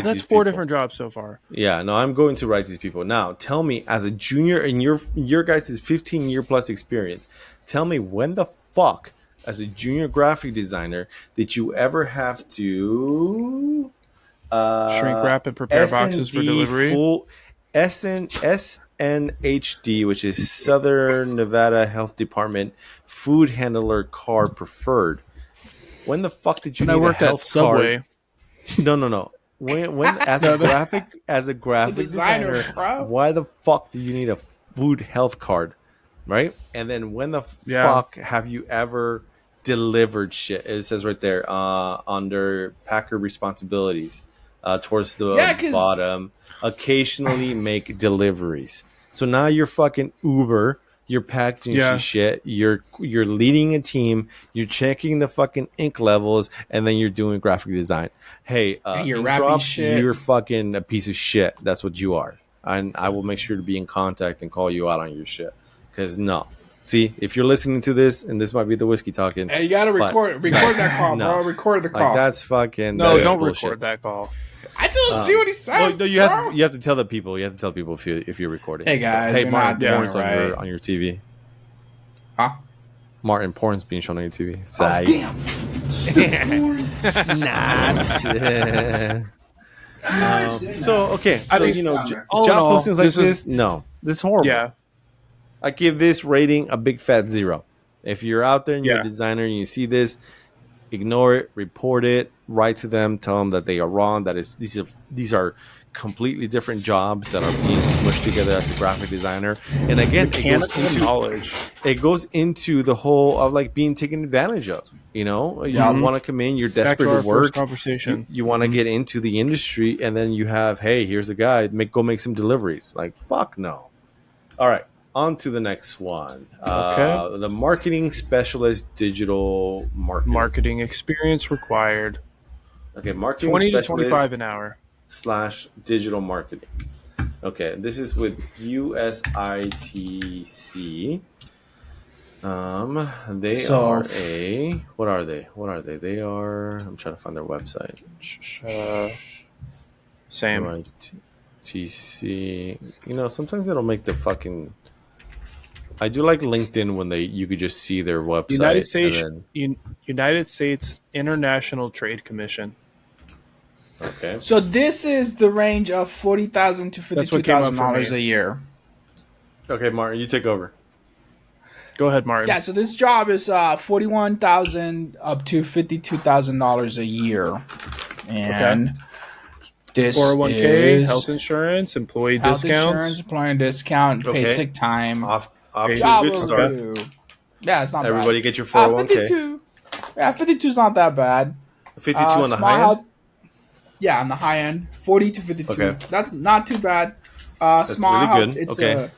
that's 4 different jobs so far. Yeah, no, I'm going to write these people. Now, tell me, as a junior in your guys' 15-year plus experience, tell me when the fuck, as a junior graphic designer, did you ever have to shrink wrap and prepare boxes for delivery? SNHD, which is Southern Nevada Health Department Food Handler Card Preferred. When the fuck did you need a health card? No. When as a graphic designer, why the fuck do you need a food health card? Right? And then when the fuck have you ever delivered shit? It says right there under Packer responsibilities towards the bottom. Occasionally make deliveries. So now you're fucking Uber. You're packaging shit. You're leading a team. You're checking the fucking ink levels, and then you're doing graphic design. Hey, you're wrapping shit. You're fucking a piece of shit. That's what you are. And I will make sure to be in contact and call you out on your shit. Because no. See, if you're listening to this, and this might be the whiskey talking. Hey, you gotta record that call, bro. Record the call. Like, that's fucking. No, don't record that call. I just see what he says. Well, no, you have to tell the people. You have to tell people if you're recording. Hey guys, hey Martin, porn's on your TV. Huh? Martin, porn's being shown on your TV. Oh, damn. So okay, job postings like this. No, this is horrible. Yeah, I give this rating a big fat 0. If you're out there and you're a designer and you see this, ignore it, report it, write to them, tell them that they are wrong. That is, these are completely different jobs that are being smushed together as a graphic designer. And again, it goes into the whole of like being taken advantage of. You know, you want to come in, you're desperate to work. Conversation. You want to get into the industry, and then you have, hey, here's a guy, go make some deliveries. Like, fuck no. All right. On to the next one. Okay. The marketing specialist, digital marketing experience required. Okay, marketing 20 to specialist 25 an hour / digital marketing. Okay, this is with USITC. They are a what are they? They are. I'm trying to find their website. Same. USITC. You know, sometimes they don't make the fucking. I do like LinkedIn when you could just see their website. United States International Trade Commission. Okay. So this is the range of $40,000 to $52,000 a year. Okay, Martin, you take over. Go ahead, Martin. Yeah, so this job is $41,000 up to $52,000 a year, and this 401k, health insurance, employee discounts, employee discount, paid sick time, off job good start. review. Yeah, it's not Everybody bad. get your 401k. 52. Yeah, 52 is not that bad. 52 on the high end. Yeah, on the high end, 40 to 52. Okay. That's not too bad. That's Small really health. good. It's a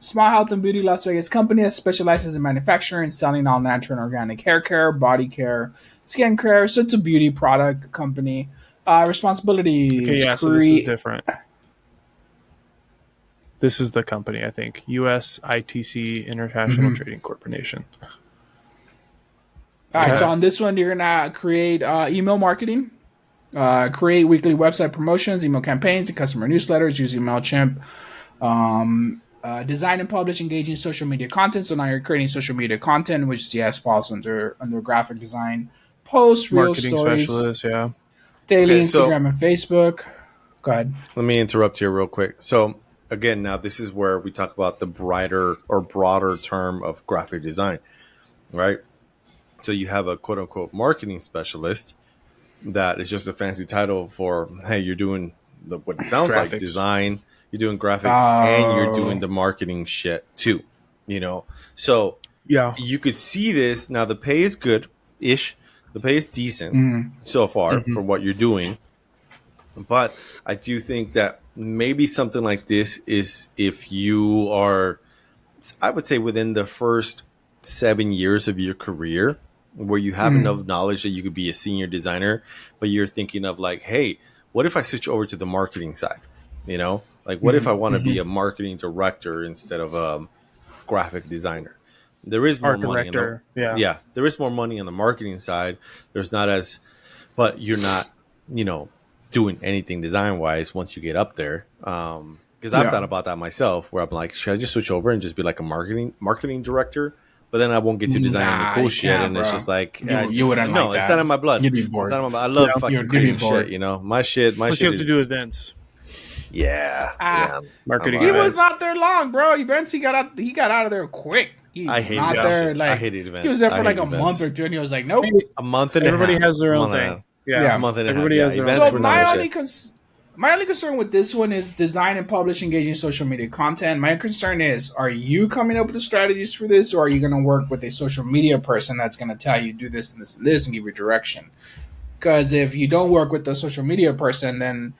small health and beauty Las Vegas company that specializes in manufacturing and selling all natural and organic hair care, body care, skin care. So it's a beauty product company. Responsibilities. Okay, yeah, so this is different. This is the company, I think. USITC International Trading Corporation. All right, so on this one, you're going to create email marketing. Create weekly website promotions, email campaigns, and customer newsletters using MailChimp. Design and publish engaging social media content. So now you're creating social media content, which falls under graphic design. Posts, real marketing stories, specialist, yeah. Daily Instagram and Facebook. Go ahead. Let me interrupt here real quick. So again, now this is where we talk about the brighter or broader term of graphic design, right? So you have a quote unquote marketing specialist. That is just a fancy title for, hey, you're doing what it sounds like design, you're doing graphics, and you're doing the marketing shit too, you know? So yeah, you could see this. Now the pay is good-ish. The pay is decent so far for what you're doing. But I do think that maybe something like this is if you are, I would say within the first 7 years of your career, where you have enough knowledge that you could be a senior designer, but you're thinking of like, hey, what if I switch over to the marketing side? You know, like what if I want to be a marketing director instead of a graphic designer? There is more money. There is more money on the marketing side. There's not as, but you're not, doing anything design wise once you get up there. Because I've thought about that myself, where I'm like, should I just switch over and just be like a marketing director? But then I won't get to design any cool shit, and it's just like you wouldn't. No, it's not in my blood. You'd be bored. I love fucking creative shit. You know, my shit. Plus you have to do events. Yeah, marketing. He was not there long, bro. Events. He got out of there quick. I hated events. I hated events. He was there for like a month or two, and he was like, nope. A month and everybody a half. has their own thing. Yeah, a month and a half. Everybody has their own. So my only concern with this one is design and publish engaging social media content. My concern is, are you coming up with the strategies for this, or are you going to work with a social media person that's going to tell you do this and this and this and give you direction? Because if you don't work with the social media person, then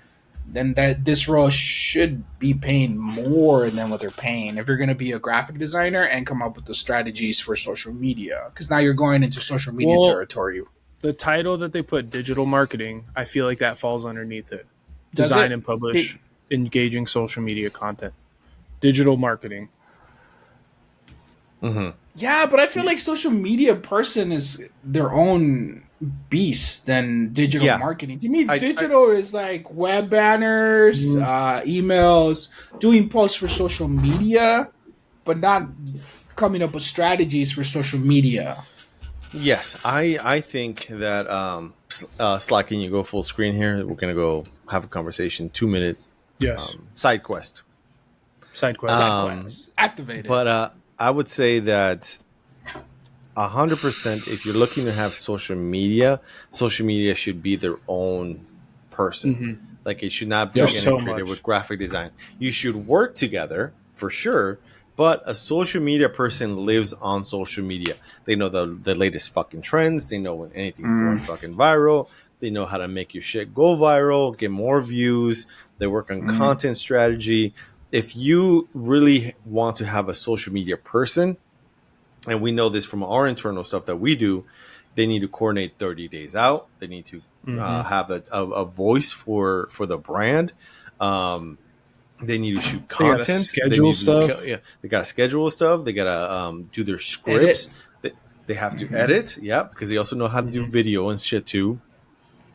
that this role should be paying more than what they're paying if you're going to be a graphic designer and come up with the strategies for social media. Because now you're going into social media territory. The title that they put, digital marketing, I feel like that falls underneath it. Design and publish engaging social media content. Digital marketing. Mm-hmm. Yeah, but I feel like social media person is their own beast than digital marketing. To me, digital is like web banners, emails, doing posts for social media, but not coming up with strategies for social media. Yes, I think that Slack, can you go full screen here? We're going to go have a conversation. 2-minute side quest. Activated. But I would say that 100%, if you're looking to have social media should be their own person. Mm-hmm. Like it should not be integrated with graphic design. You should work together for sure. But a social media person lives on social media. They know the latest fucking trends. They know when anything's going fucking viral. They know how to make your shit go viral, get more views. They work on content strategy. if you really want to have a social media person, and we know this from our internal stuff that we do, they need to coordinate 30 days out. They need to have a voice for the brand. They need to shoot content. They schedule stuff. They got to schedule stuff. They got to do their scripts. They have to edit, because they also know how to do video and shit too.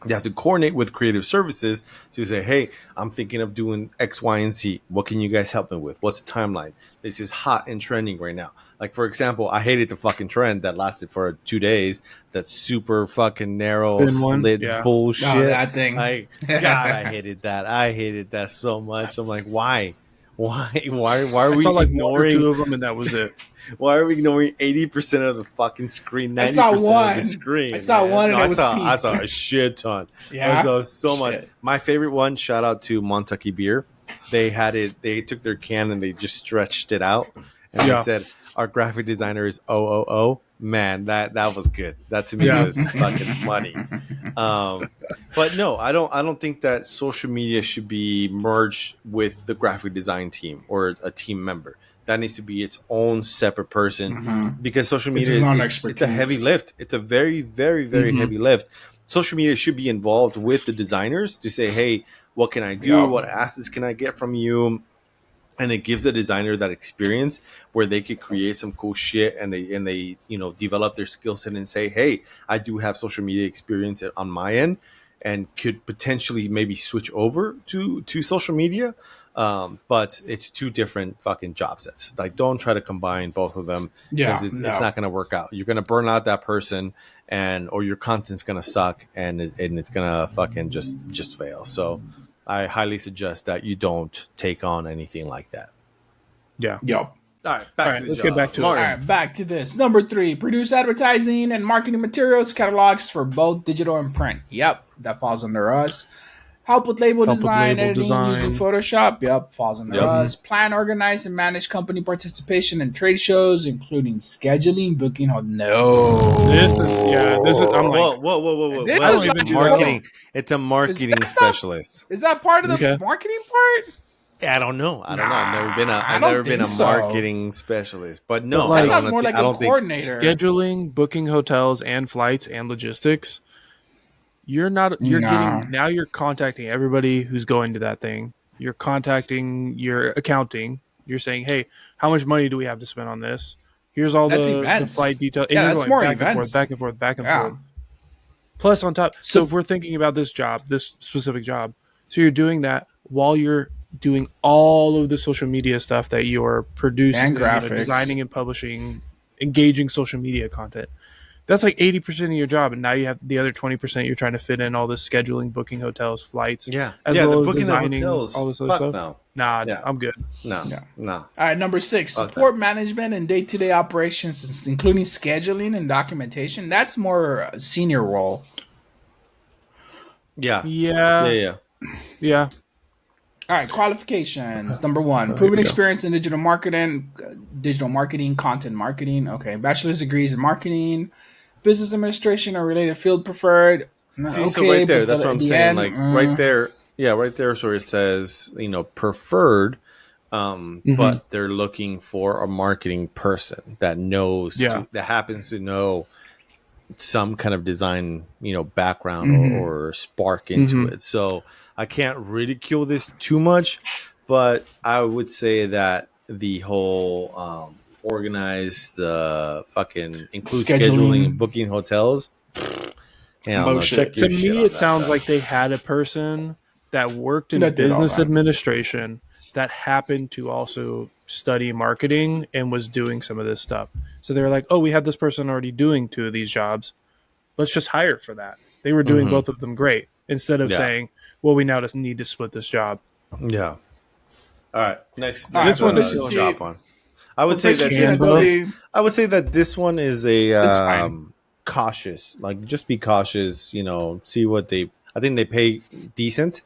They have to coordinate with creative services to say, hey, I'm thinking of doing X, Y, and Z. What can you guys help me with? What's the timeline? This is hot and trending right now. Like, for example, I hated the fucking trend that lasted for 2 days. That super fucking narrow slit bullshit. Oh, that thing. God, I hated that. I hated that so much. I'm like, why? Why are we ignoring 1 or 2 of them, and that was it? Why are we ignoring 80% of the fucking screen? 90% of the screen. I saw one, and I saw a shit ton. Yeah, I saw so much. My favorite one. Shout out to Montucky Beer. They had it. They took their can and they just stretched it out, and they said, "Our graphic designer is OOO." Man, that was good. That to me was fucking money. But no, I don't think that social media should be merged with the graphic design team or a team member. That needs to be its own separate person because social media it's a heavy lift. It's a very, very, very heavy lift. Social media should be involved with the designers to say, hey, what can I do? What assets can I get from you? And it gives the designer that experience where they could create some cool shit and they develop their skill set and say, hey, I do have social media experience on my end and could potentially maybe switch over to social media. But it's 2 different fucking job sets. Like, don't try to combine both of them because it's not going to work out. You're going to burn out that person or your content's going to suck and it's going to fucking just fail. So I highly suggest that you don't take on anything like that. Yeah. Yep. All right, let's get back to it. All right, back to this. Number 3, produce advertising and marketing materials, catalogs for both digital and print. Yep, that falls under us. Help with label design, editing using Photoshop. Yep, falls under us. Plan, organize, and manage company participation in trade shows, including scheduling, booking. No. This is. I'm like, whoa. This I is don't even do marketing. It's a marketing specialist. Is that part of the marketing part? I don't know. I've never been a marketing specialist, but no, that sounds more like a coordinator. Scheduling, booking hotels and flights and logistics. You're contacting everybody who's going to that thing. You're contacting your accounting. You're saying, hey, how much money do we have to spend on this? Here's all the flight details. Yeah, that's more events. Back and forth. Plus on top. So if we're thinking about this specific job, so you're doing that while you're doing all of the social media stuff that you're producing, and designing and publishing, engaging social media content. That's like 80% of your job, and now you have the other 20% you're trying to fit in all this scheduling, booking hotels, flights, as well as designing hotels, all this other stuff. No. Nah, I'm good. No. All right, number 6, support management and day-to-day operations, including scheduling and documentation. That's more a senior role. Yeah. All right, qualifications. Number 1, proven experience in digital marketing, content marketing. Okay, bachelor's degrees in marketing, business administration or related field preferred. So right there, that's what I'm saying. Right there, so it says, preferred, but they're looking for a marketing person that knows, that happens to know some kind of design, background or spark into it. So I can't ridicule this too much, but I would say that the whole organize the fucking include scheduling and booking hotels. To me, it sounds like they had a person that worked in business administration that happened to also study marketing and was doing some of this stuff. So they're like, oh, we have this person already doing 2 of these jobs. Let's just hire for that. They were doing both of them great instead of saying, well, we now just need to split this job. Yeah. All right. Next this one is job one. I would say that this one is a cautious. Like, just be cautious. See what I think they pay decent.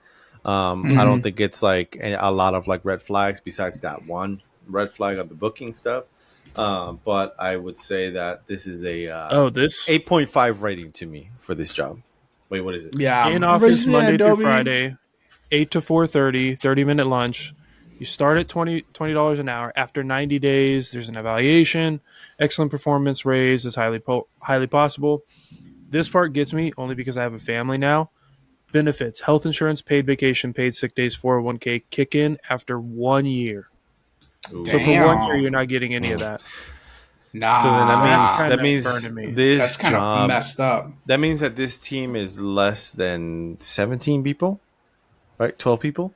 I don't think it's like a lot of like red flags besides that one red flag on the booking stuff. But I would say that this is a 8.5 rating to me for this job. Wait, what is it? Yeah, in office Monday through Friday, 8 to 4:30, 30-minute lunch. You start at $20 an hour. After 90 days, there's an evaluation. Excellent performance raise is highly possible. This part gets me only because I have a family now. Benefits: health insurance, paid vacation, paid sick days, 401k kick in after 1 year. Ooh. So for 1 year, you're not getting any of that. Nah, so then that burning means me. this that's kind of messed up. That means that this team is less than 17 people, right? 12 people.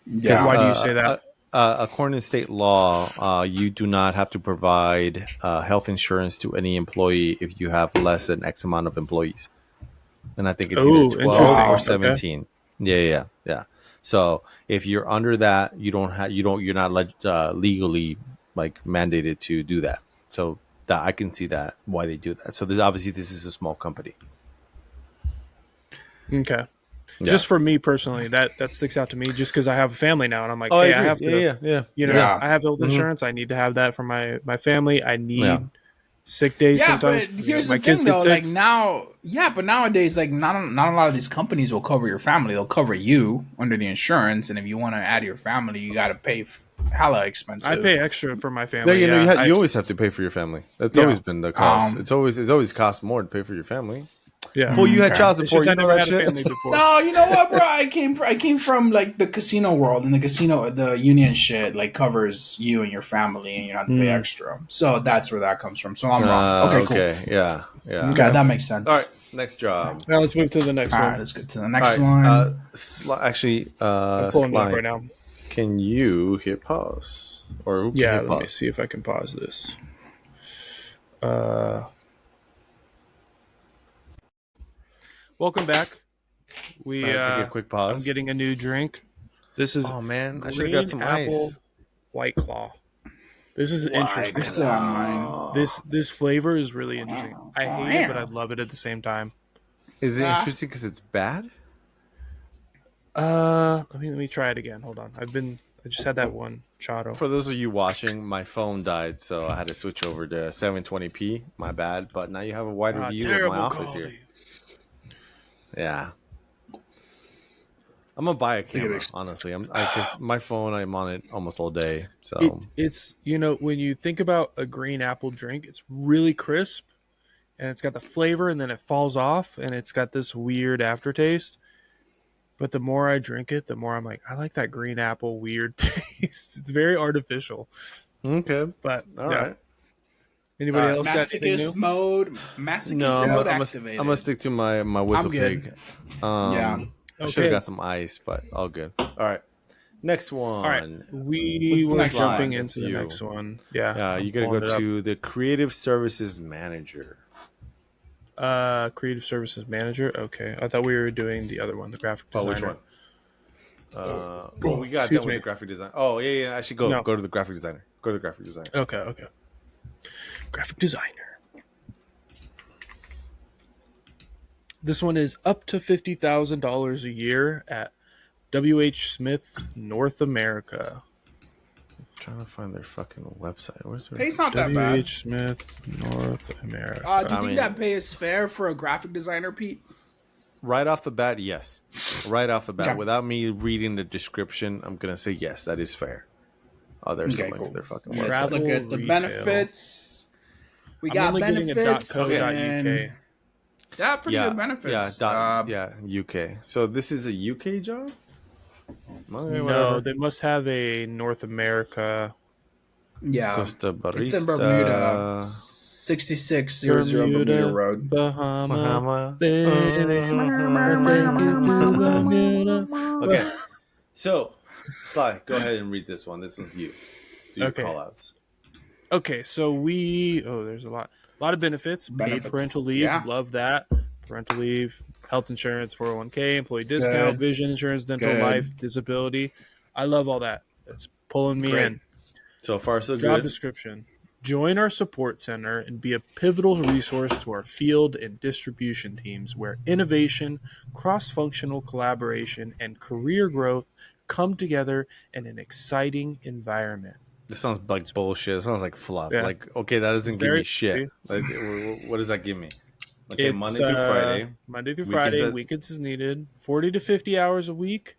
Yeah. Why do you say that? According to state law, you do not have to provide health insurance to any employee if you have less than X amount of employees. And I think it's either 12 or 17. Okay. Yeah. So if you're under that, you're not legally like mandated to do that. So that I can see that why they do that. So this is a small company. Okay. Yeah. Just for me personally, that sticks out to me just because I have a family now, and I'm like, hey, I have to, I have health insurance. I need to have that for my family. I need sick days sometimes. But here's the thing, though. Like but nowadays, like not a lot of these companies will cover your family. They'll cover you under the insurance, and if you want to add your family, you got to pay hella expensive. I pay extra for my family. You always have to pay for your family. That's always been the cost. It's always cost more to pay for your family. Yeah. Before you had child support, you know that shit. No, you know what, bro? I came from like the casino world, and the union shit like covers you and your family, and you don't have to pay extra. So that's where that comes from. So I'm wrong. Okay, cool. Yeah. Okay, that makes sense. All right, next job. Now let's move to the next one. All right, let's get to the next one. I'm pulling it up right now. Can you hit pause? Or let me see if I can pause this. Welcome back. We take a quick pause. I'm getting a new drink. This is I should have got some apple ice. White Claw. This is interesting. This flavor is really interesting. I hate it, but I love it at the same time. Is it interesting because it's bad? Let me try it again. Hold on. I just had that one Chato. For those of you watching, my phone died, so I had to switch over to 720p. My bad, but now you have a wider view of my office here. Yeah, I'm gonna buy a camera. Honestly, cause my phone, I'm on it almost all day. So it's when you think about a green apple drink, it's really crisp, and it's got the flavor, and then it falls off, and it's got this weird aftertaste. But the more I drink it, the more I'm like, I like that green apple weird taste. It's very artificial. Okay, but all right. Anybody else got masochist mode? Mode activated. I'm gonna stick to my whistle pig. I should have got some ice, but all good. All right, next one. All right, we were jumping into the next one. Yeah, you gotta go to the creative services manager. Creative services manager. Okay, I thought we were doing the other one, the graphic designer. Which one? We got done with the graphic design. Oh yeah. I should go to the graphic designer. Go to the graphic designer. Okay. Graphic designer. This one is up to $50,000 a year at W.H. Smith, North America. I'm trying to find their fucking website. Where's their pay's not that bad. W.H. Smith, North America. Do you think that pay is fair for a graphic designer, Pete? Right off the bat, yes. Right off the bat, without me reading the description, I'm gonna say yes, that is fair. Oh, there's the link to their fucking website. Let's look at the benefits. We got benefits. .co.uk. Yeah, pretty good benefits. UK. So this is a UK job? No, they must have a North America. Yeah, it's in Bermuda. 6600 Bermuda Road. Bahama. Okay. So, Sly, go ahead and read this one. This one's you. Do your call outs. Okay, so there's a lot of benefits. Paid parental leave, love that. Parental leave, health insurance, 401k, employee discount, vision insurance, dental, life, disability. I love all that. It's pulling me in. So far, so good. Job description. Join our support center and be a pivotal resource to our field and distribution teams where innovation, cross-functional collaboration, and career growth come together in an exciting environment. This sounds like bullshit. It sounds like fluff. Yeah. Like, okay, that doesn't give me shit. Like, what does that give me? Okay, Monday through Friday. Monday through Friday. Weekends as needed. 40 to 50 hours a week.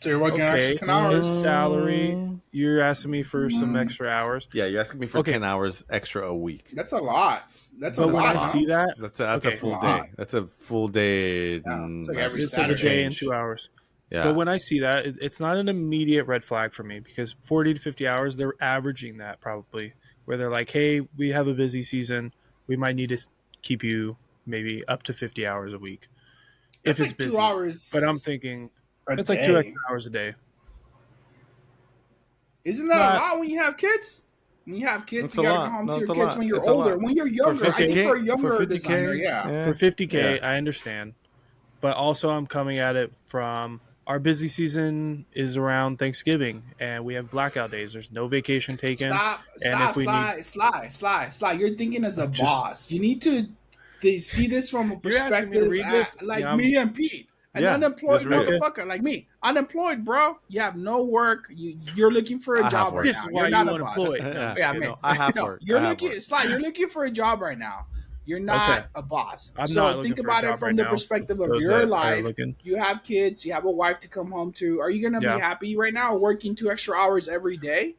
So you're working extra 10 hours. Salary. You're asking me for some extra hours. Yeah, you're asking me for 10 hours extra a week. That's a lot. But when I see that, that's a full day. That's a full day. It's like every Saturday. It's like a day and 2 hours. Yeah. But when I see that, it's not an immediate red flag for me because 40 to 50 hours, they're averaging that probably. Where they're like, hey, we have a busy season. We might need to keep you maybe up to 50 hours a week. That's if it's like busy. 2 hours. But I'm thinking it's like 2 extra hours a day. Isn't that a lot when you have kids? When you have kids, you gotta go home to your kids when you're older. When you're younger, I think for a younger designer, For 50K, I understand. But also I'm coming at it from our busy season is around Thanksgiving and we have blackout days. There's no vacation taken. Sly. You're thinking as a boss. You need to see this from a perspective like me and Pete. An unemployed motherfucker like me. Unemployed, bro. You have no work. You're looking for a job right now. You're not unemployed. I have work. You're looking for a job right now. You're not a boss. So think about it from the perspective of your life. You have kids. You have a wife to come home to. Are you going to be happy right now working 2 extra hours every day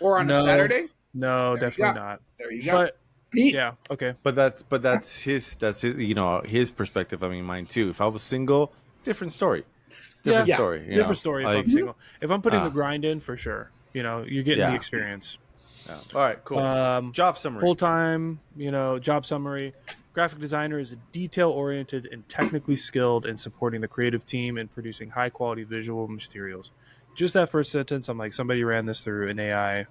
or on a Saturday? No, definitely not. There you go. Yeah. Okay. But that's his his perspective. I mean, mine too. If I was single, different story. Different story if I'm single. If I'm putting the grind in, for sure. You're getting the experience. Yeah. All right, cool. Job summary. Full-time, job summary. Graphic designer is detail-oriented and technically skilled in supporting the creative team and producing high-quality visual materials. Just that first sentence, I'm like, somebody ran this through an AI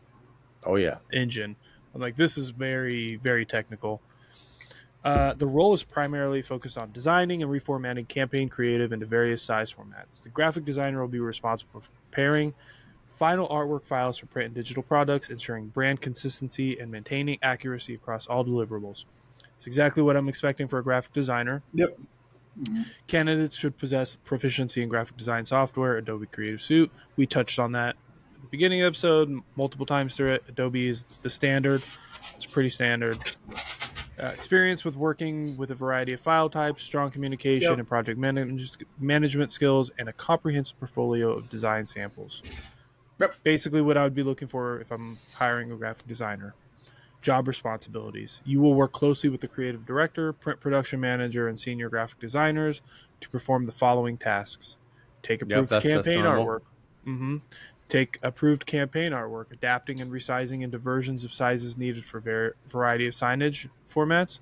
engine. I'm like, this is very, very technical. The role is primarily focused on designing and reformatting campaign creative into various size formats. The graphic designer will be responsible for preparing final artwork files for print and digital products, ensuring brand consistency and maintaining accuracy across all deliverables. It's exactly what I'm expecting for a graphic designer. Yep. Candidates should possess proficiency in graphic design software, Adobe Creative Suite. We touched on that at the beginning of the episode multiple times through it. Adobe is the standard. It's pretty standard. Experience with working with a variety of file types, strong communication and project management skills, and a comprehensive portfolio of design samples. Basically what I would be looking for if I'm hiring a graphic designer. Job responsibilities. You will work closely with the creative director, print production manager, and senior graphic designers to perform the following tasks. Take approved campaign artwork. Take approved campaign artwork, adapting and resizing into versions of sizes needed for variety of signage formats.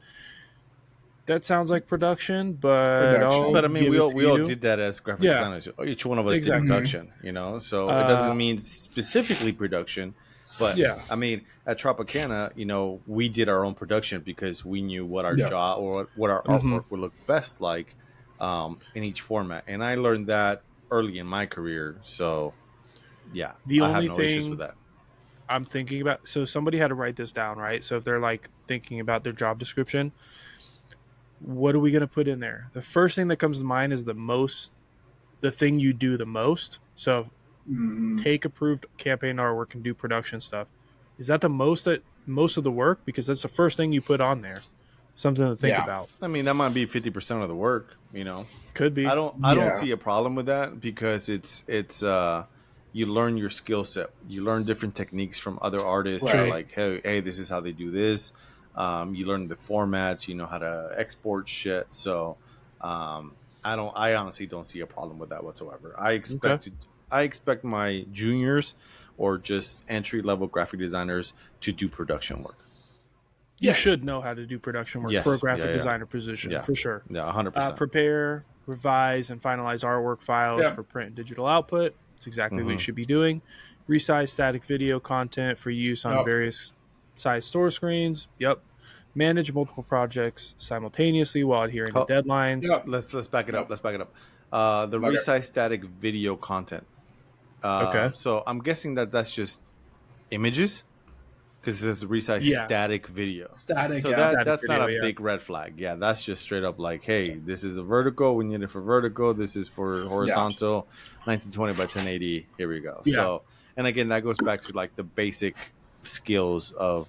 That sounds like production, but I mean, we all did that as graphic designers. Each one of us did production, so it doesn't mean specifically production. But I mean, at Tropicana, we did our own production because we knew what our job or what our artwork would look best like in each format. And I learned that early in my career. So, I have no issues with that. I'm thinking about, so somebody had to write this down, right? So if they're like thinking about their job description, what are we going to put in there? The first thing that comes to mind is the thing you do the most. So take approved campaign artwork and do production stuff. Is that the most of the work? Because that's the first thing you put on there. Something to think about. I mean, that might be 50% of the work, Could be. I don't see a problem with that because it's you learn your skill set. You learn different techniques from other artists. Right. Like, hey, this is how they do this. You learn the formats, you know how to export shit. So I honestly don't see a problem with that whatsoever. I expect my juniors or just entry level graphic designers to do production work. You should know how to do production work for a graphic designer position, for sure. Yeah, 100%. Prepare, revise, and finalize artwork files for print and digital output. That's exactly what you should be doing. Resize static video content for use on various size store screens. Manage multiple projects simultaneously while adhering to deadlines. Let's back it up. The resize static video content. So I'm guessing that's just images because it says resize static video. Static. So that's not a big red flag. Yeah, that's just straight up like, hey, this is a vertical. We need it for vertical. This is for horizontal. 1920 by 1080. Here we go. Yeah. So, and again, that goes back to like the basic skills of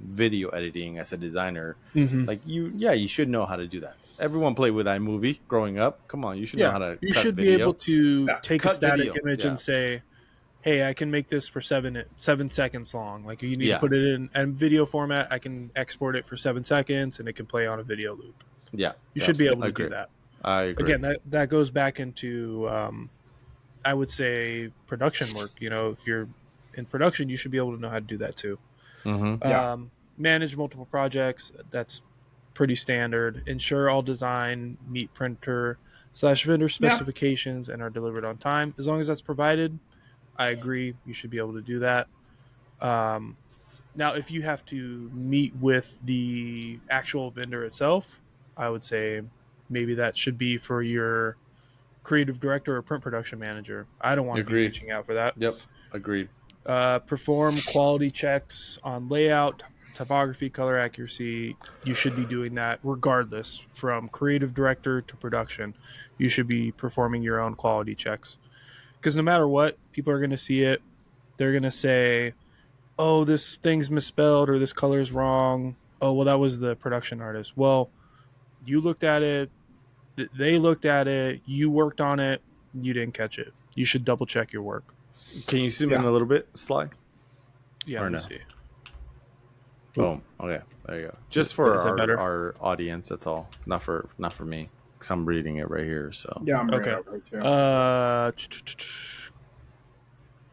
video editing as a designer, like you should know how to do that. Everyone played with iMovie growing up. Come on, you should know how to. You cut should video. be able to take a static video. image and say, "Hey, I can make this for 7 seconds long." Like you need to put it in video format. I can export it for 7 seconds, and it can play on a video loop. Yeah, you should be able to do that. I agree. Again, that goes back into, I would say, production work. You know, if you're in production, you should be able to know how to do that too. Manage multiple projects. That's pretty standard. Ensure all design meet printer/vendor specifications and are delivered on time. As long as that's provided, I agree. You should be able to do that. Now, if you have to meet with the actual vendor itself, I would say maybe that should be for your creative director or print production manager. I don't want to be reaching out for that. Yep, agreed. Perform quality checks on layout, typography, color accuracy. You should be doing that regardless, from creative director to production. You should be performing your own quality checks, because no matter what, people are going to see it. They're going to say, "Oh, this thing's misspelled," or "This color's wrong." Oh, well, that was the production artist. Well, you looked at it. They looked at it. You worked on it. You didn't catch it. You should double check your work. Can you zoom in a little bit, Sly? Yeah, or let's see. Boom. Okay, there you go. Just for our audience, that's all. Not for me, because I'm reading it right here. So yeah, I'm okay. Right too.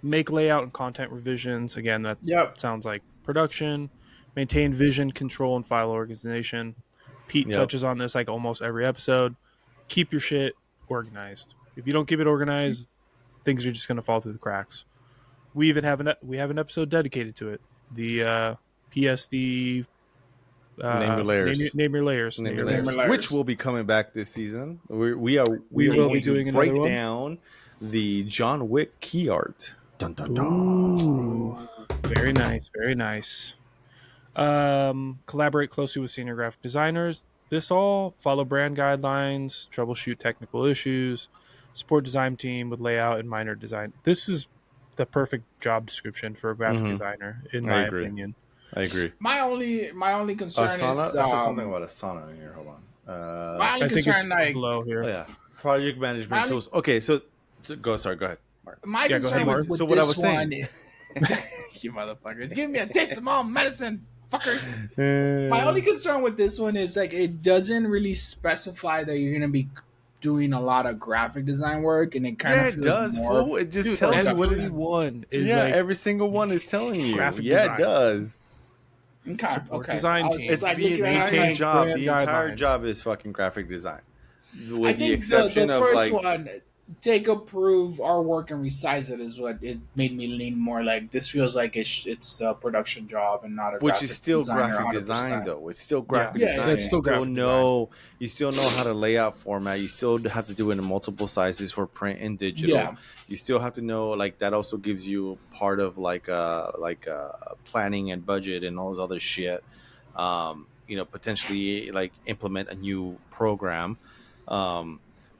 Make layout and content revisions. Again, that sounds like production. Maintain vision, control, and file organization. Pete touches on this like almost every episode. Keep your shit organized. If you don't keep it organized, things are just going to fall through the cracks. We even have an episode dedicated to it. The PSD name your layers, which will be coming back this season. We will be doing another one. Down the John Wick key art. Dun, dun, dun. Ooh, very nice, very nice. Collaborate closely with senior graphic designers. Follow brand guidelines, troubleshoot technical issues, support design team with layout and minor design. This is the perfect job description for a graphic designer, in my opinion. I agree. My only concern is something about Asana in here. Hold on. My only concern, like, below here. Oh, yeah, project management tools. Okay, so go. Sorry, go ahead. Mark. My concern with so what I was this saying, you motherfuckers, give me a taste of my own medicine, fuckers. My only concern with this one is, like, it doesn't really specify that you're gonna be doing a lot of graphic design work, and it kind of it does. Fool. It just tells you what is one. Every single one is telling you. Graphic design. It does. Okay. Design team. It's the entire job. The entire job is fucking graphic design, with the exception of first one. Take, approve our work and resize it is what it made me lean more like this feels like it's a production job and not a which is still graphic design though. It's still graphic design. It's still graphic design. You still know how to lay out format. You still have to do it in multiple sizes for print and digital. Yeah. You still have to know, like, that also gives you part of like planning and budget and all this other shit. Potentially like implement a new program.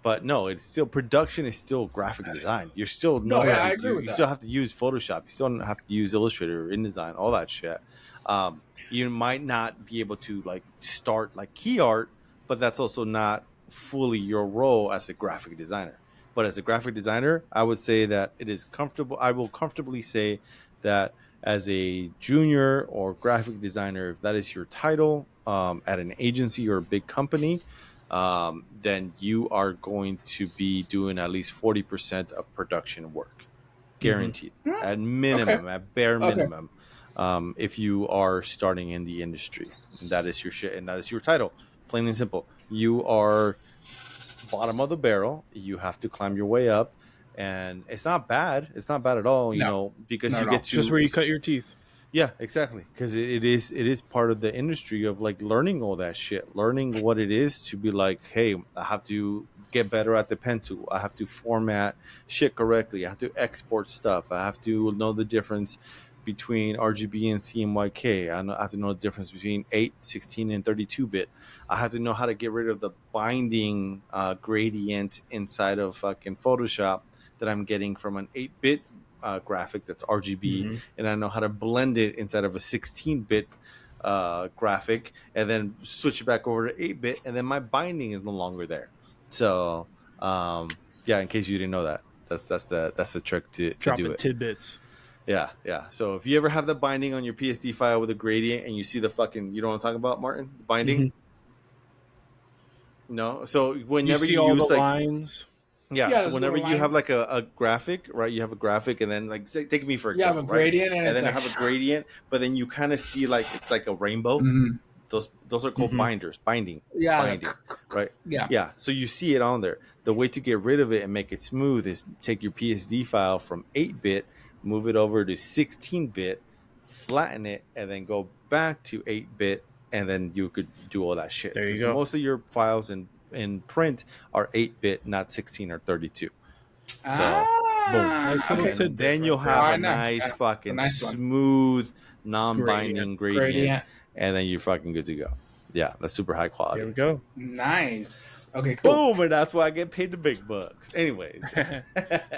But no, it's still production is still graphic design. You're still I agree with you that. still have to use Photoshop. You still have to use Illustrator or InDesign, all that shit. You might not be able to like start like key art, but that's also not fully your role as a graphic designer. But as a graphic designer, I would say that it is comfortable. I will comfortably say that as a junior or graphic designer, if that is your title at an agency or a big company, then you are going to be doing at least 40% of production work, guaranteed, at minimum, at bare minimum. If you are starting in the industry, and that is your shit, and that is your title, plain and simple. You are bottom of the barrel. You have to climb your way up, and it's not bad. It's not bad at all, because you get to just where you cut your teeth. Yeah, exactly. Because it is part of the industry of like learning all that shit, learning what it is to be like, hey, I have to get better at the pen tool. I have to format shit correctly. I have to export stuff. I have to know the difference between RGB and CMYK. I have to know the difference between 8, 16, and 32-bit. I have to know how to get rid of the binding gradient inside of fucking Photoshop that I'm getting from an 8-bit graphic that's RGB, and I know how to blend it inside of a 16-bit graphic, and then switch it back over to 8-bit, and then my binding is no longer there. So yeah, in case you didn't know that, that's the trick to do it. Tidbits. Yeah. So if you ever have the binding on your PSD file with a gradient, and you see the fucking, you know what I'm talking about, Martin? The binding. No. So whenever you use like lines. Yeah, so whenever you have like a graphic, right? You have a graphic, and then like take me for example, you have a gradient, right? And then I have a gradient, but then you kind of see like it's like a rainbow. Those are called binding. Yeah, binding, right? Yeah, yeah. So you see it on there. The way to get rid of it and make it smooth is take your PSD file from 8-bit, move it over to 16-bit, flatten it, and then go back to 8-bit, and then you could do all that shit. There you go. Most of your files in print are 8-bit, not 16 or 32. So boom. Nice little tidbit, then you'll have a nice fucking smooth, non-binding gradient, and then you're fucking good to go. Yeah, that's super high quality. There we go. Nice. Okay, cool. Boom, and that's why I get paid the big bucks. Anyways.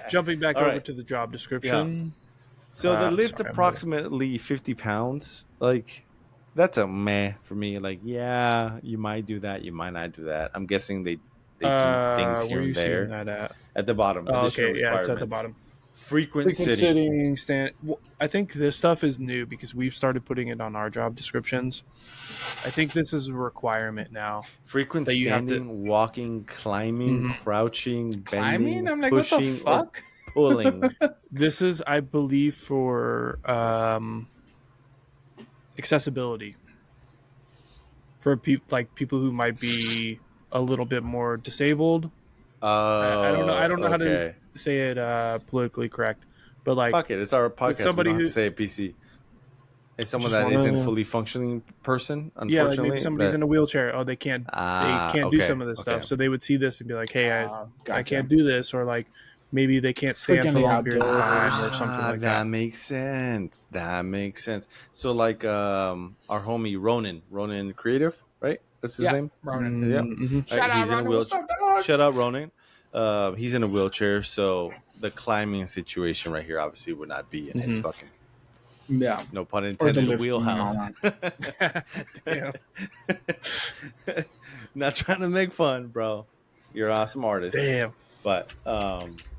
Jumping back over to the job description. Yeah. So the lift approximately 50 pounds. Like, that's a meh for me. Like, yeah, you might do that. You might not do that. I'm guessing they do things here and there. That at the bottom. Oh, okay, yeah, it's at the bottom. Frequent sitting. I think this stuff is new because we've started putting it on our job descriptions. I think this is a requirement now. Frequent standing, walking, climbing, crouching, bending, I'm like, pushing, what the fuck? Pulling. This is, I believe, for accessibility for people who might be a little bit more disabled. I don't know how to say it politically correct, but like, fuck it, it's our podcast. Somebody who say it PC. It's someone that isn't a fully functioning person. Unfortunately, yeah, like maybe somebody's in a wheelchair. Oh, they can't do some of this stuff. So they would see this and be like, "Hey, I can't do this," or like maybe they can't stand for long periods of time or something like that. That makes sense. So like our homie Ronan Creative, right? That's his name. Ronan. Yeah. Mm-hmm. Shout out Ronan. What's up, dog? Shout out Ronan. He's in a wheelchair, so the climbing situation right here obviously would not be in his fucking no pun intended wheelhouse. Damn. Not trying to make fun, bro. You're an awesome artist. Damn. But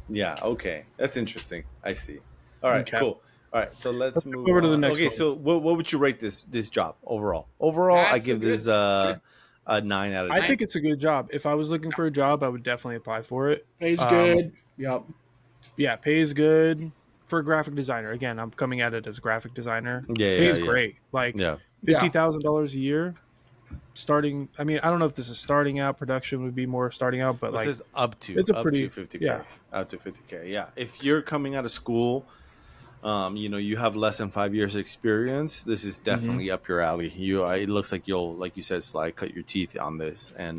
yeah, okay. That's interesting. I see. All right, cool. All right, so let's move over to the next one. Okay, so what would you rate this job overall? I give this a 9 out of 10. I think it's a good job. If I was looking for a job, I would definitely apply for it. Pays good. Yep. Yeah, pays good for a graphic designer. Again, I'm coming at it as a graphic designer. Yeah, pays great. Like $50,000 a year. Starting, I mean, I don't know if this is starting out. Production would be more starting out, but like this is up to 50K. Yeah. Up to 50K. Yeah. If you're coming out of school, you have less than 5 years experience, this is definitely up your alley. It looks like you'll, like you said, Sly, cut your teeth on this and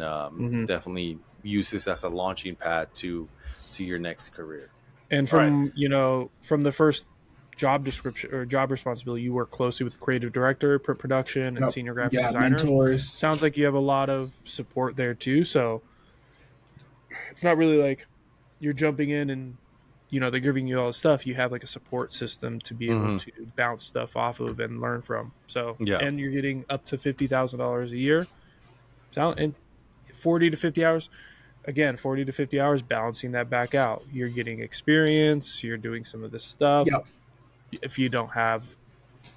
definitely use this as a launching pad to your next career. And from the first job description or job responsibility, you work closely with the creative director, print production, and senior graphic designer. Mentors. Sounds like you have a lot of support there too. So it's not really like you're jumping in and they're giving you all the stuff. You have like a support system to be able to bounce stuff off of and learn from. So and you're getting up to $50,000 a year. And 40 to 50 hours. Again, 40 to 50 hours, balancing that back out. You're getting experience. You're doing some of this stuff. Yep. If you don't have,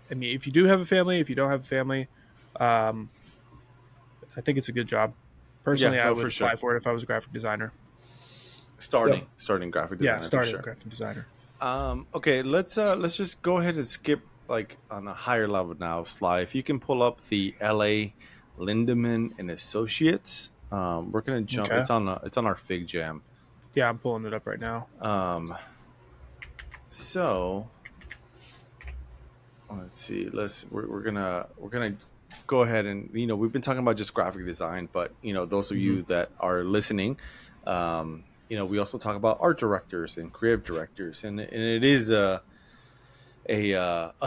if you do have a family, if you don't have a family, I think it's a good job. Personally, I would apply for it if I was a graphic designer. Starting graphic designer. Yeah, starting graphic designer. Okay, let's just go ahead and skip like on a higher level now, Sly. If you can pull up the LA Lindemann and Associates. We're gonna jump. Okay. It's on our Fig Jam. Yeah, I'm pulling it up right now. So let's see. We're gonna go ahead and we've been talking about just graphic design, but those of you that are listening, we also talk about art directors and creative directors, and it is a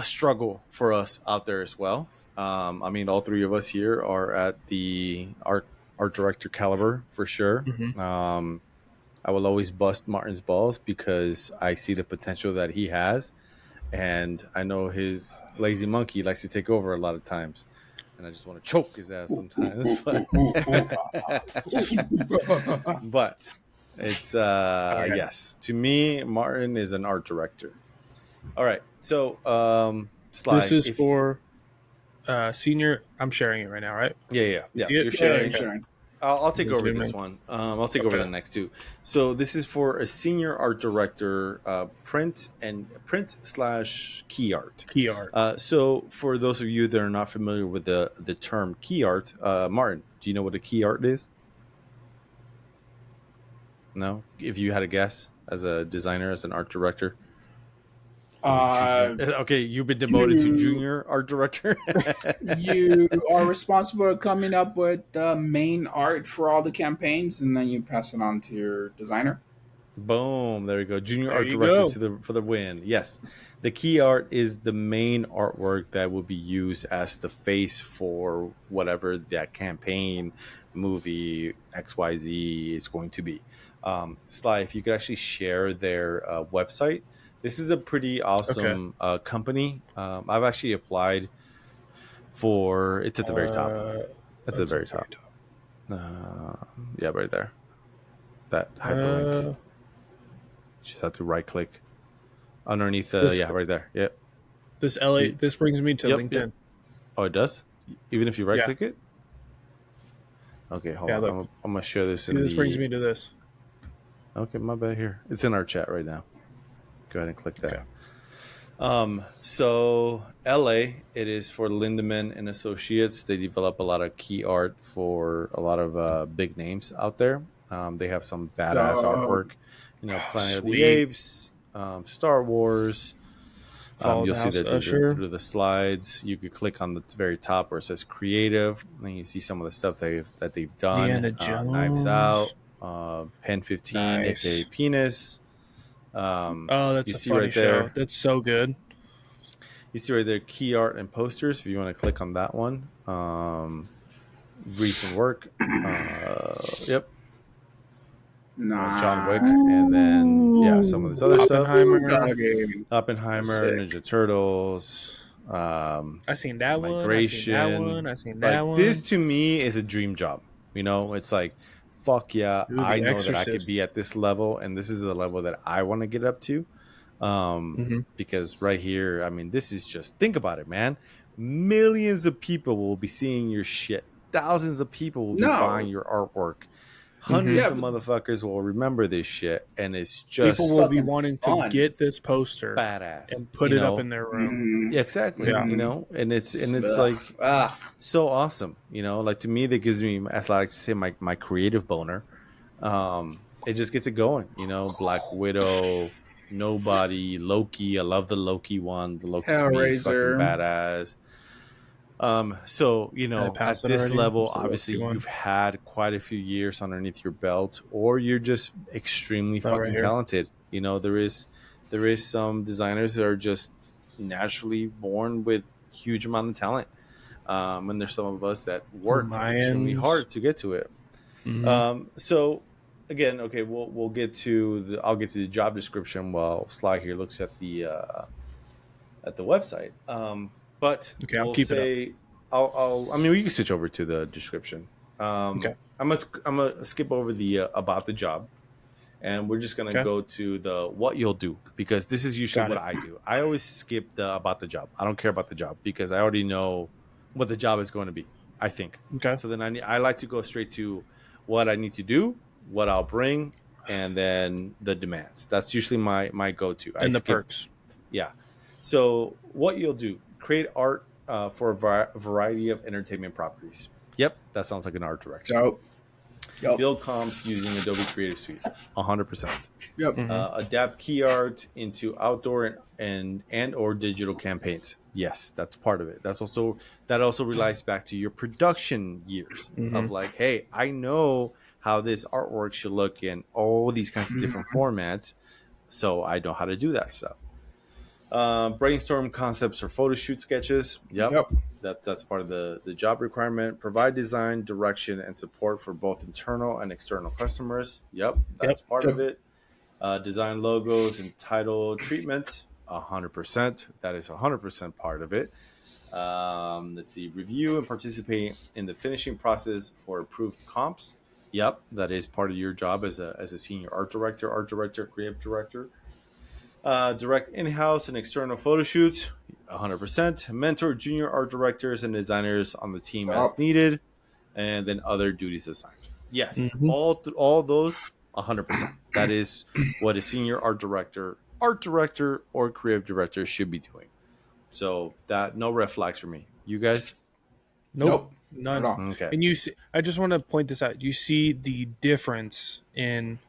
struggle for us out there as well. All three of us here are at the art director caliber for sure. I will always bust Martin's balls because I see the potential that he has, and I know his lazy monkey likes to take over a lot of times, and I just want to choke his ass sometimes. But it's yes, to me, Martin is an art director. All right, so Sly, this is for senior. I'm sharing it right now, right? Yeah. You're sharing. I'll take over this one. I'll take over the next two. So this is for a senior art director, print / key art. Key art. So for those of you that are not familiar with the term key art, Martin, do you know what a key art is? No? If you had a guess as a designer, as an art director? Okay, you've been demoted to junior art director. You are responsible for coming up with the main art for all the campaigns, and then you pass it on to your designer. Boom! There you go, junior art director for the win. Yes, the key art is the main artwork that will be used as the face for whatever that campaign, movie, XYZ is going to be. Sly, if you could actually share their website. This is a pretty awesome company. I've actually applied for. It's at the very top. It's at the very top. Yeah, right there. That hyperlink. You just have to right click underneath. Right there. Yep. This LA. This brings me to LinkedIn. Yep. Oh, it does. Even if you right click it. Okay, hold on. I'm gonna share this. This brings me to this. Okay, my bad. Here, it's in our chat right now. Go ahead and click that. Okay. So LA, it is for Lindemann and Associates. They develop a lot of key art for a lot of big names out there. They have some badass artwork. Planet of the Apes, Star Wars. You'll see that through the slides. You could click on the very top where it says creative, and you see some of the stuff that they've done. Knives Out, Pen 15, aka Penis. That's a funny show. That's so good. You see right there, key art and posters. If you want to click on that one, recent work. Yep. John Wick, and then some of this other Oppenheimer, Ninja Turtles. I seen that Migration. I seen that one. This to me is a dream job. It's like, fuck yeah, I know that I could be at this level, and this is the level that I want to get up to. Because right here, I mean, this is just, think about it, man. Millions of people will be seeing your shit. Thousands of people will be buying your artwork. Hundreds of motherfuckers will remember this shit, and it's just people will be wanting to get this poster badass and put it up in their room. Yeah, exactly. And it's like so awesome. Like, to me, that gives me, as I like to say, my creative boner. It just gets it going. Black Widow, Nobody, Loki. I love the Loki one. The Loki to me is fucking badass. So at this level, obviously you've had quite a few years underneath your belt, or you're just extremely fucking talented. There is some designers that are just naturally born with huge amount of talent, and there's some of us that work extremely hard to get to it. So again, okay, we'll get to I'll get to the job description while Sly here looks at the website. But I'll keep it up. I mean, we can switch over to the description. I'm gonna skip over the about the job, and we're just gonna go to the what you'll do, because this is usually what I do. I always skip the about the job. I don't care about the job because I already know what the job is going to be, I think. Okay. So then I like to go straight to what I need to do, what I'll bring, and then the demands. That's usually my go-to. And the perks. Yeah. So what you'll do. Create art for a variety of entertainment properties. Yep, that sounds like an art director. Yep. Build comps using Adobe Creative Suite. 100%. Yep. Adapt key art into outdoor and or digital campaigns. Yes, that's part of it. That also relies back to your production years of like, hey, I know how this artwork should look in all these kinds of different formats, so I know how to do that stuff. Brainstorm concepts or photo shoot sketches. Yep. That's part of the job requirement. Provide design, direction, and support for both internal and external customers. Yep, that's part of it. Design logos and title treatments. 100%. That is 100% part of it. Let's see. Review and participate in the finishing process for approved comps. Yep, that is part of your job as a senior art director, creative director. Direct in-house and external photo shoots, 100%. Mentor junior art directors and designers on the team as needed, and then other duties assigned. Yes, all those, 100%. That is what a senior art director, or creative director should be doing. So that no red flags for me. You guys? Nope. None. Okay. And I just want to point this out. You see the difference in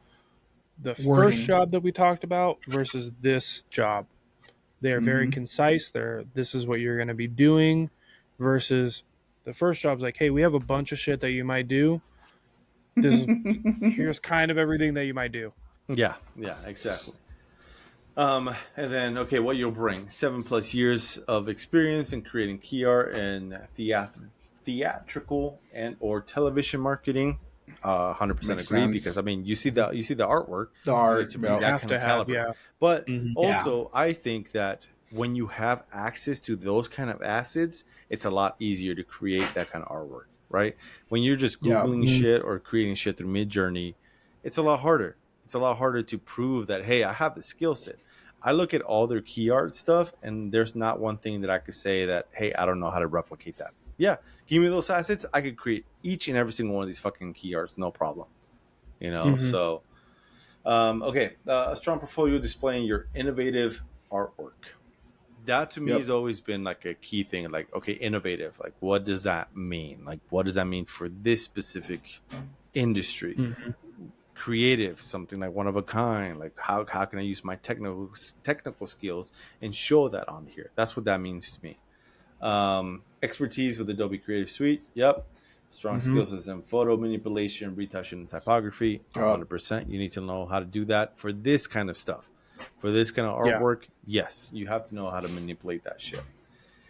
the first job that we talked about versus this job. They are very concise. This is what you're going to be doing, versus the first job's like, hey, we have a bunch of shit that you might do. Here's kind of everything that you might do. Yeah, exactly. And then, okay, what you'll bring: 7+ years of experience in creating key art and theatrical and or television marketing. 100% agree, because I mean, you see the artwork, the art, you have to have, yeah. But also, I think that when you have access to those kind of assets, it's a lot easier to create that kind of artwork, right? When you're just Googling shit or creating shit through Midjourney, it's a lot harder. It's a lot harder to prove that, hey, I have the skill set. I look at all their key art stuff, and there's not one thing that I could say that, hey, I don't know how to replicate that. Yeah, give me those assets. I could create each and every single one of these fucking key arts, no problem. So, okay. A strong portfolio displaying your innovative artwork. That to me has always been like a key thing. Like, okay, innovative. Like, what does that mean? Like, what does that mean for this specific industry? Creative, something like one of a kind. Like, how can I use my technical skills and show that on here? That's what that means to me. Expertise with Adobe Creative Suite. Yep. Strong skills in photo manipulation, retouching, and typography. 100%. You need to know how to do that for this kind of stuff. For this kind of artwork, yes, you have to know how to manipulate that shit.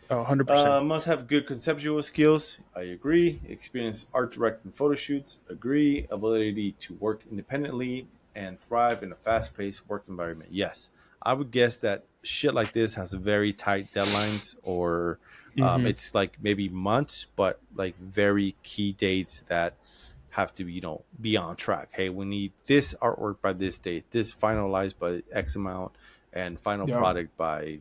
100%. Must have good conceptual skills. I agree. Experience art directing photo shoots. Agree. Ability to work independently and thrive in a fast-paced work environment. Yes. I would guess that shit like this has very tight deadlines, or it's like maybe months, but like very key dates that have to be on track. Hey, we need this artwork by this date, this finalized by X amount, and final product by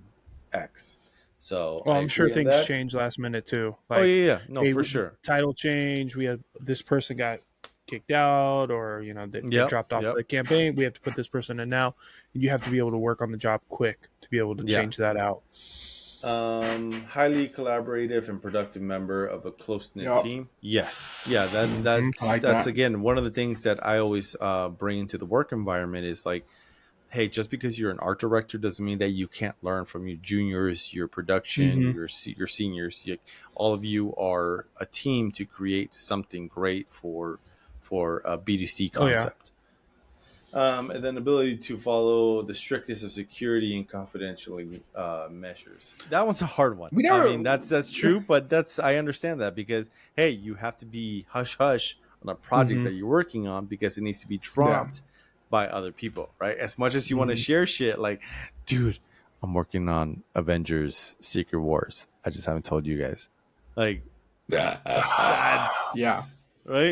X. So I'm sure things change last minute too. Like, no, hey, for sure. Title change. We have this person got kicked out, or they dropped off the campaign. We have to put this person in now. You have to be able to work on the job quick to be able to change that out. Highly collaborative and productive member of a close-knit team. Yes. Yeah, that's again one of the things that I always bring into the work environment is like, hey, just because you're an art director doesn't mean that you can't learn from your juniors, your production, your seniors. All of you are a team to create something great for a B2C concept. And then ability to follow the strictest of security and confidentiality measures. That one's a hard one. I mean, that's true, but I understand that, because, hey, you have to be hush-hush on a project that you're working on, because it needs to be dropped by other people, right? As much as you want to share shit, like, dude, I'm working on Avengers Secret Wars. I just haven't told you guys. Like, right?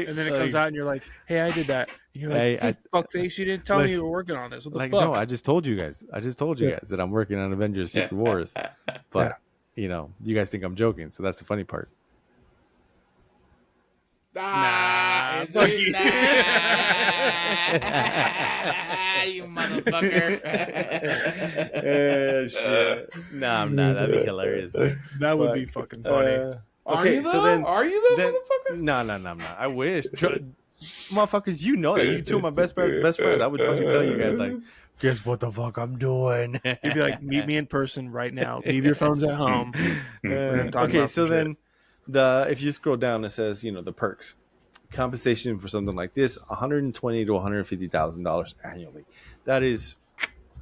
And then it comes out and you're like, hey, I did that. And you're like, hey, fuckface, you didn't tell me you were working on this. What the fuck? No, I just told you guys. Guys that I'm working on Avengers Secret Wars. But, you guys think I'm joking. So that's the funny part. Nah, fuck you. You motherfucker. Shit. Nah, I'm not. That'd be hilarious. That would be fucking funny. Okay, so then are you the motherfucker? No, I'm not. I wish. Motherfuckers, you know that. You two are my best friends. I would fucking tell you guys, like, guess what the fuck I'm doing. You'd be like, meet me in person right now. Leave your phones at home. Okay, so then if you scroll down, it says, the perks. Compensation for something like this, $120,000 to $150,000 annually. That is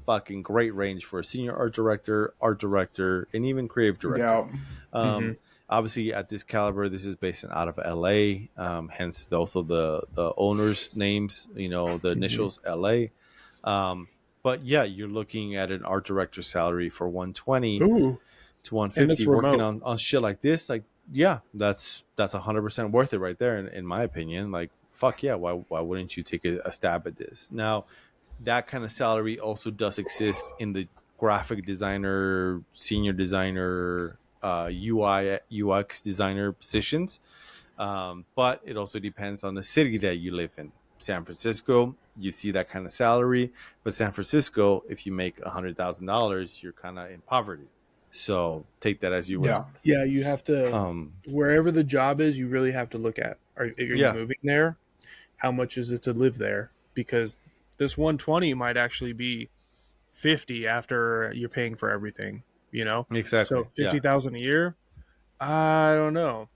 fucking great range for a senior art director, and even creative director. Obviously, at this caliber, this is based out of LA. Hence, also the owners' names. You know, the initials LA. But yeah, you're looking at an art director salary for 120 to 150 working on shit like this. Like, yeah, that's 100% worth it right there. In my opinion, like, fuck yeah, why wouldn't you take a stab at this? Now, that kind of salary also does exist in the graphic designer, senior designer, UI UX designer positions. But it also depends on the city that you live in. San Francisco, you see that kind of salary, but San Francisco, if you make $100,000, you're kind of in poverty. So take that as you will. Yeah, you have to wherever the job is, you really have to look at. Are you moving there? How much is it to live there? Because this 120 might actually be 50 after you're paying for everything. You know, exactly. So 50,000 a year. I don't know.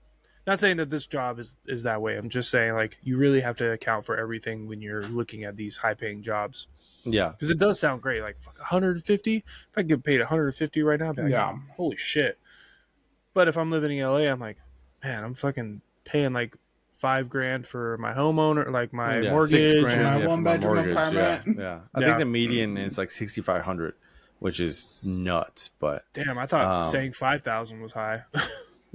Not saying that this job is that way. I'm just saying, like, you really have to account for everything when you're looking at these high paying jobs. Yeah, because it does sound great. Like, fuck, 150. If I get paid 150 right now, I'd be like, holy shit. But if I'm living in LA, I'm like, man, I'm fucking paying like $5,000 for my homeowner, like my mortgage, $6,000 my one bedroom apartment. Yeah. I think the median is like 6,500, which is nuts. But damn, I thought saying 5,000 was high.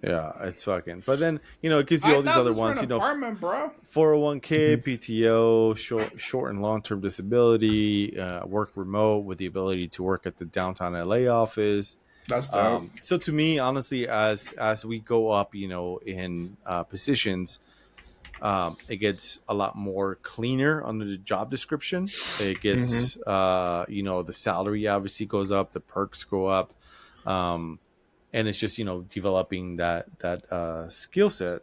Yeah, it's fucking. But then, you know, it gives you all these other ones, you know, bro. 401k, PTO, short and long term disability, work remote with the ability to work at the downtown LA office. That's dope. So to me, honestly, as we go up, you know, in positions, it gets a lot more cleaner under the job description. It gets, you know, the salary obviously goes up, the perks go up. And it's just, you know, developing that skill set.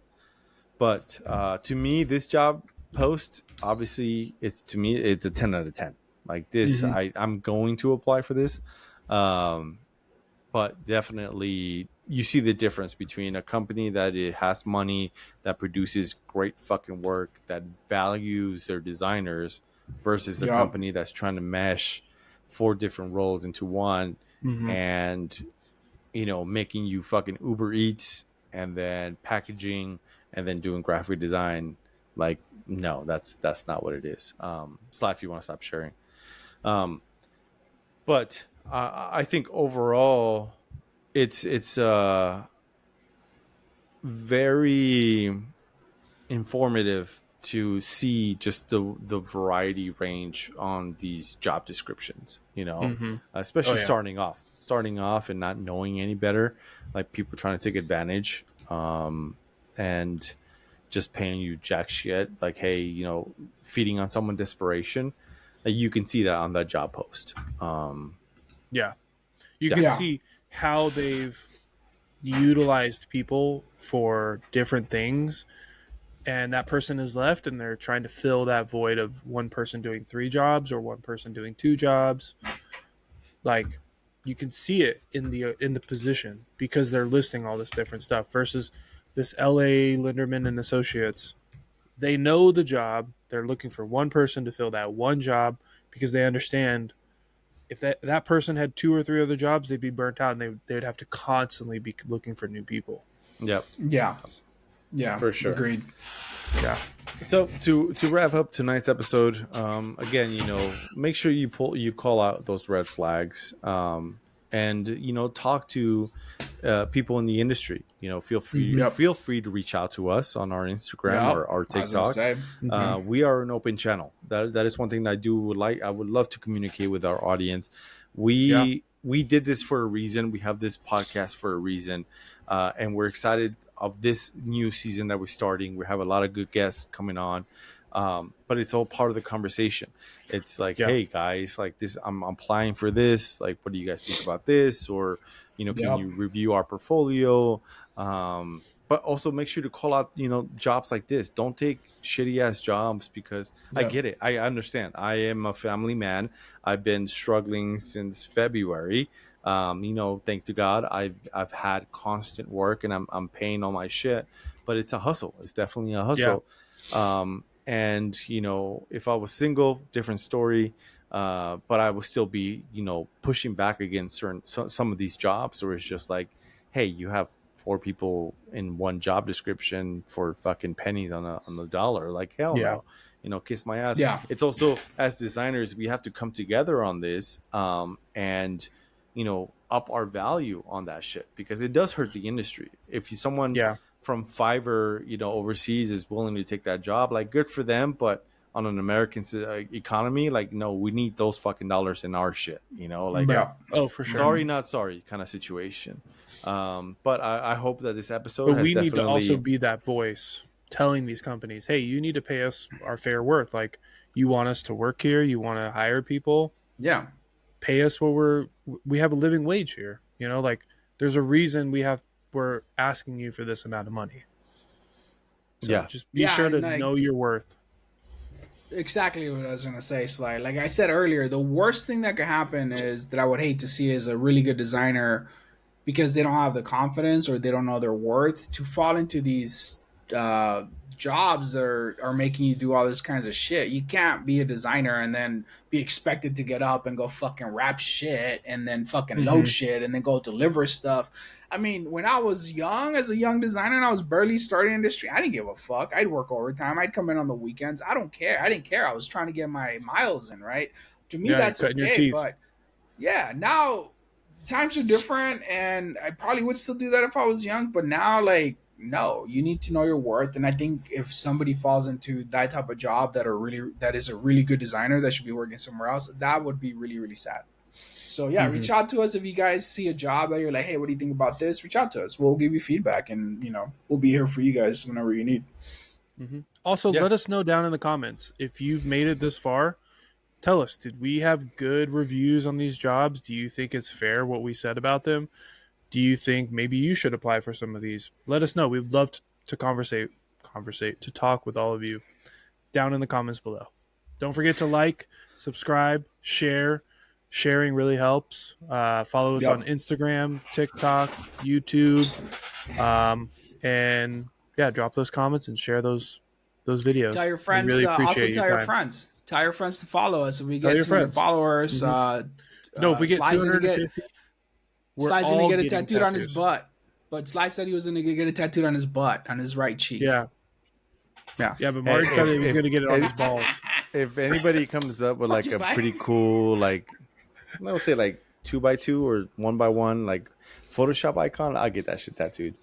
But to me, this job post, obviously, it's a 10 out of 10. Like this, I'm going to apply for this. But definitely, you see the difference between a company that it has money, that produces great fucking work, that values their designers, versus a company that's trying to mesh 4 different roles into one and, you know, making you fucking Uber Eats and then packaging and then doing graphic design. Like, no, that's not what it is. Sly, if you want to stop sharing. But I think overall, it's very informative to see just the variety range on these job descriptions, you know, especially starting off and not knowing any better, like people trying to take advantage and just paying you jack shit, like, hey, you know, feeding on someone's desperation. You can see that on that job post. You can see how they've utilized people for different things, and that person is left and they're trying to fill that void of one person doing 3 jobs or one person doing 2 jobs. Like, you can see it in the position because they're listing all this different stuff versus this LA Linderman and Associates. They know the job. They're looking for one person to fill that one job because they understand if that person had 2 or 3 other jobs, they'd be burnt out and they'd have to constantly be looking for new people. Yep. Yeah, for sure. Agreed. Yeah. So to wrap up tonight's episode, again, you know, make sure you call out those red flags, and, you know, talk to people in the industry. You know, feel free to reach out to us on our Instagram or our TikTok. We are an open channel. That is one thing that I would love to communicate with our audience. We did this for a reason. We have this podcast for a reason, and we're excited of this new season that we're starting. We have a lot of good guests coming on, but it's all part of the conversation. It's like, hey guys, like this, I'm applying for this. Like, what do you guys think about this? Or, you know, can you review our portfolio? But also make sure to call out, you know, jobs like this. Don't take shitty ass jobs because I get it. I understand. I am a family man. I've been struggling since February. You know, thank to God, I've had constant work and I'm paying all my shit, but it's a hustle. It's definitely a hustle. And, you know, if I was single, different story. but I will still be, pushing back against some of these jobs where it's just like, hey, you have 4 people in one job description for fucking pennies on the dollar. Like, hell no, kiss my ass. Yeah. It's also, as designers, we have to come together on this, and up our value on that shit, because it does hurt the industry. If someone from Fiverr, overseas is willing to take that job, like, good for them, but on an American economy, like, no, we need those fucking dollars in our shit, like, oh, for sure, sorry not sorry kind of situation. But I hope that this episode has we definitely... need to also be that voice telling these companies, hey, you need to pay us our fair worth. Like, you want us to work here, you want to hire people, pay us what we have a living wage here, like, there's a reason we're asking you for this amount of money. So just be sure to know your worth. Exactly what I was going to say, Sly. Like I said earlier, the worst thing that could happen is that I would hate to see is a really good designer, because they don't have the confidence or they don't know their worth, to fall into these jobs that are making you do all this kinds of shit. You can't be a designer and then be expected to get up and go fucking wrap shit and then fucking load shit and then go deliver stuff. I mean, when I was young, as a young designer, and I was barely starting industry, I didn't give a fuck. I'd work overtime. I'd come in on the weekends. I don't care. I didn't care. I was trying to get my miles in, right? To me, that's okay. But yeah, now times are different, and I probably would still do that if I was young. But now, like, no, you need to know your worth. And I think if somebody falls into that type of job that is a really good designer that should be working somewhere else, that would be really, really sad. So yeah, reach out to us if you guys see a job that you're like, hey, what do you think about this? Reach out to us. We'll give you feedback, and we'll be here for you guys whenever you need. Also, let us know down in the comments if you've made it this far. Tell us, did we have good reviews on these jobs? Do you think it's fair what we said about them? Do you think maybe you should apply for some of these? Let us know. We'd love to conversate, to talk with all of you down in the comments below. Don't forget to like, subscribe, share. Sharing really helps. Follow us on Instagram, TikTok, YouTube, and drop those comments and share those videos. Tell your friends. We really appreciate tell your friends. Tell your friends to follow us. If we get 200 followers, if we get 250, Sly's gonna get a tattooed on his butt. But Sly said he was gonna get a tattooed on his butt, on his right cheek. Yeah. But Martin said he was gonna get it on his balls. If anybody comes up with like a pretty cool, like, I would say like 2x2 or 1x1 like Photoshop icon, I'll get that shit tattooed.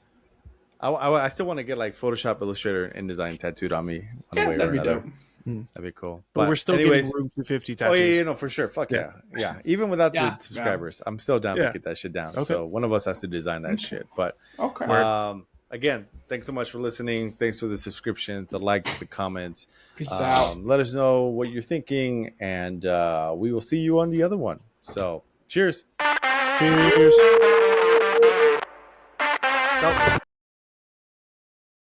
I still want to get like Photoshop, Illustrator, InDesign tattooed on me one way or another. That'd be cool. But we're still getting RoomTwoFifty tattoos. Oh yeah, no, for sure. Fuck yeah. Even without the subscribers, I'm still down to get that shit down. Okay. So one of us has to design that shit. But again, thanks so much for listening. Thanks for the subscriptions, the likes, the comments. Peace out. Let us know what you're thinking, and we will see you on the other one. So, cheers. Cheers. Nope.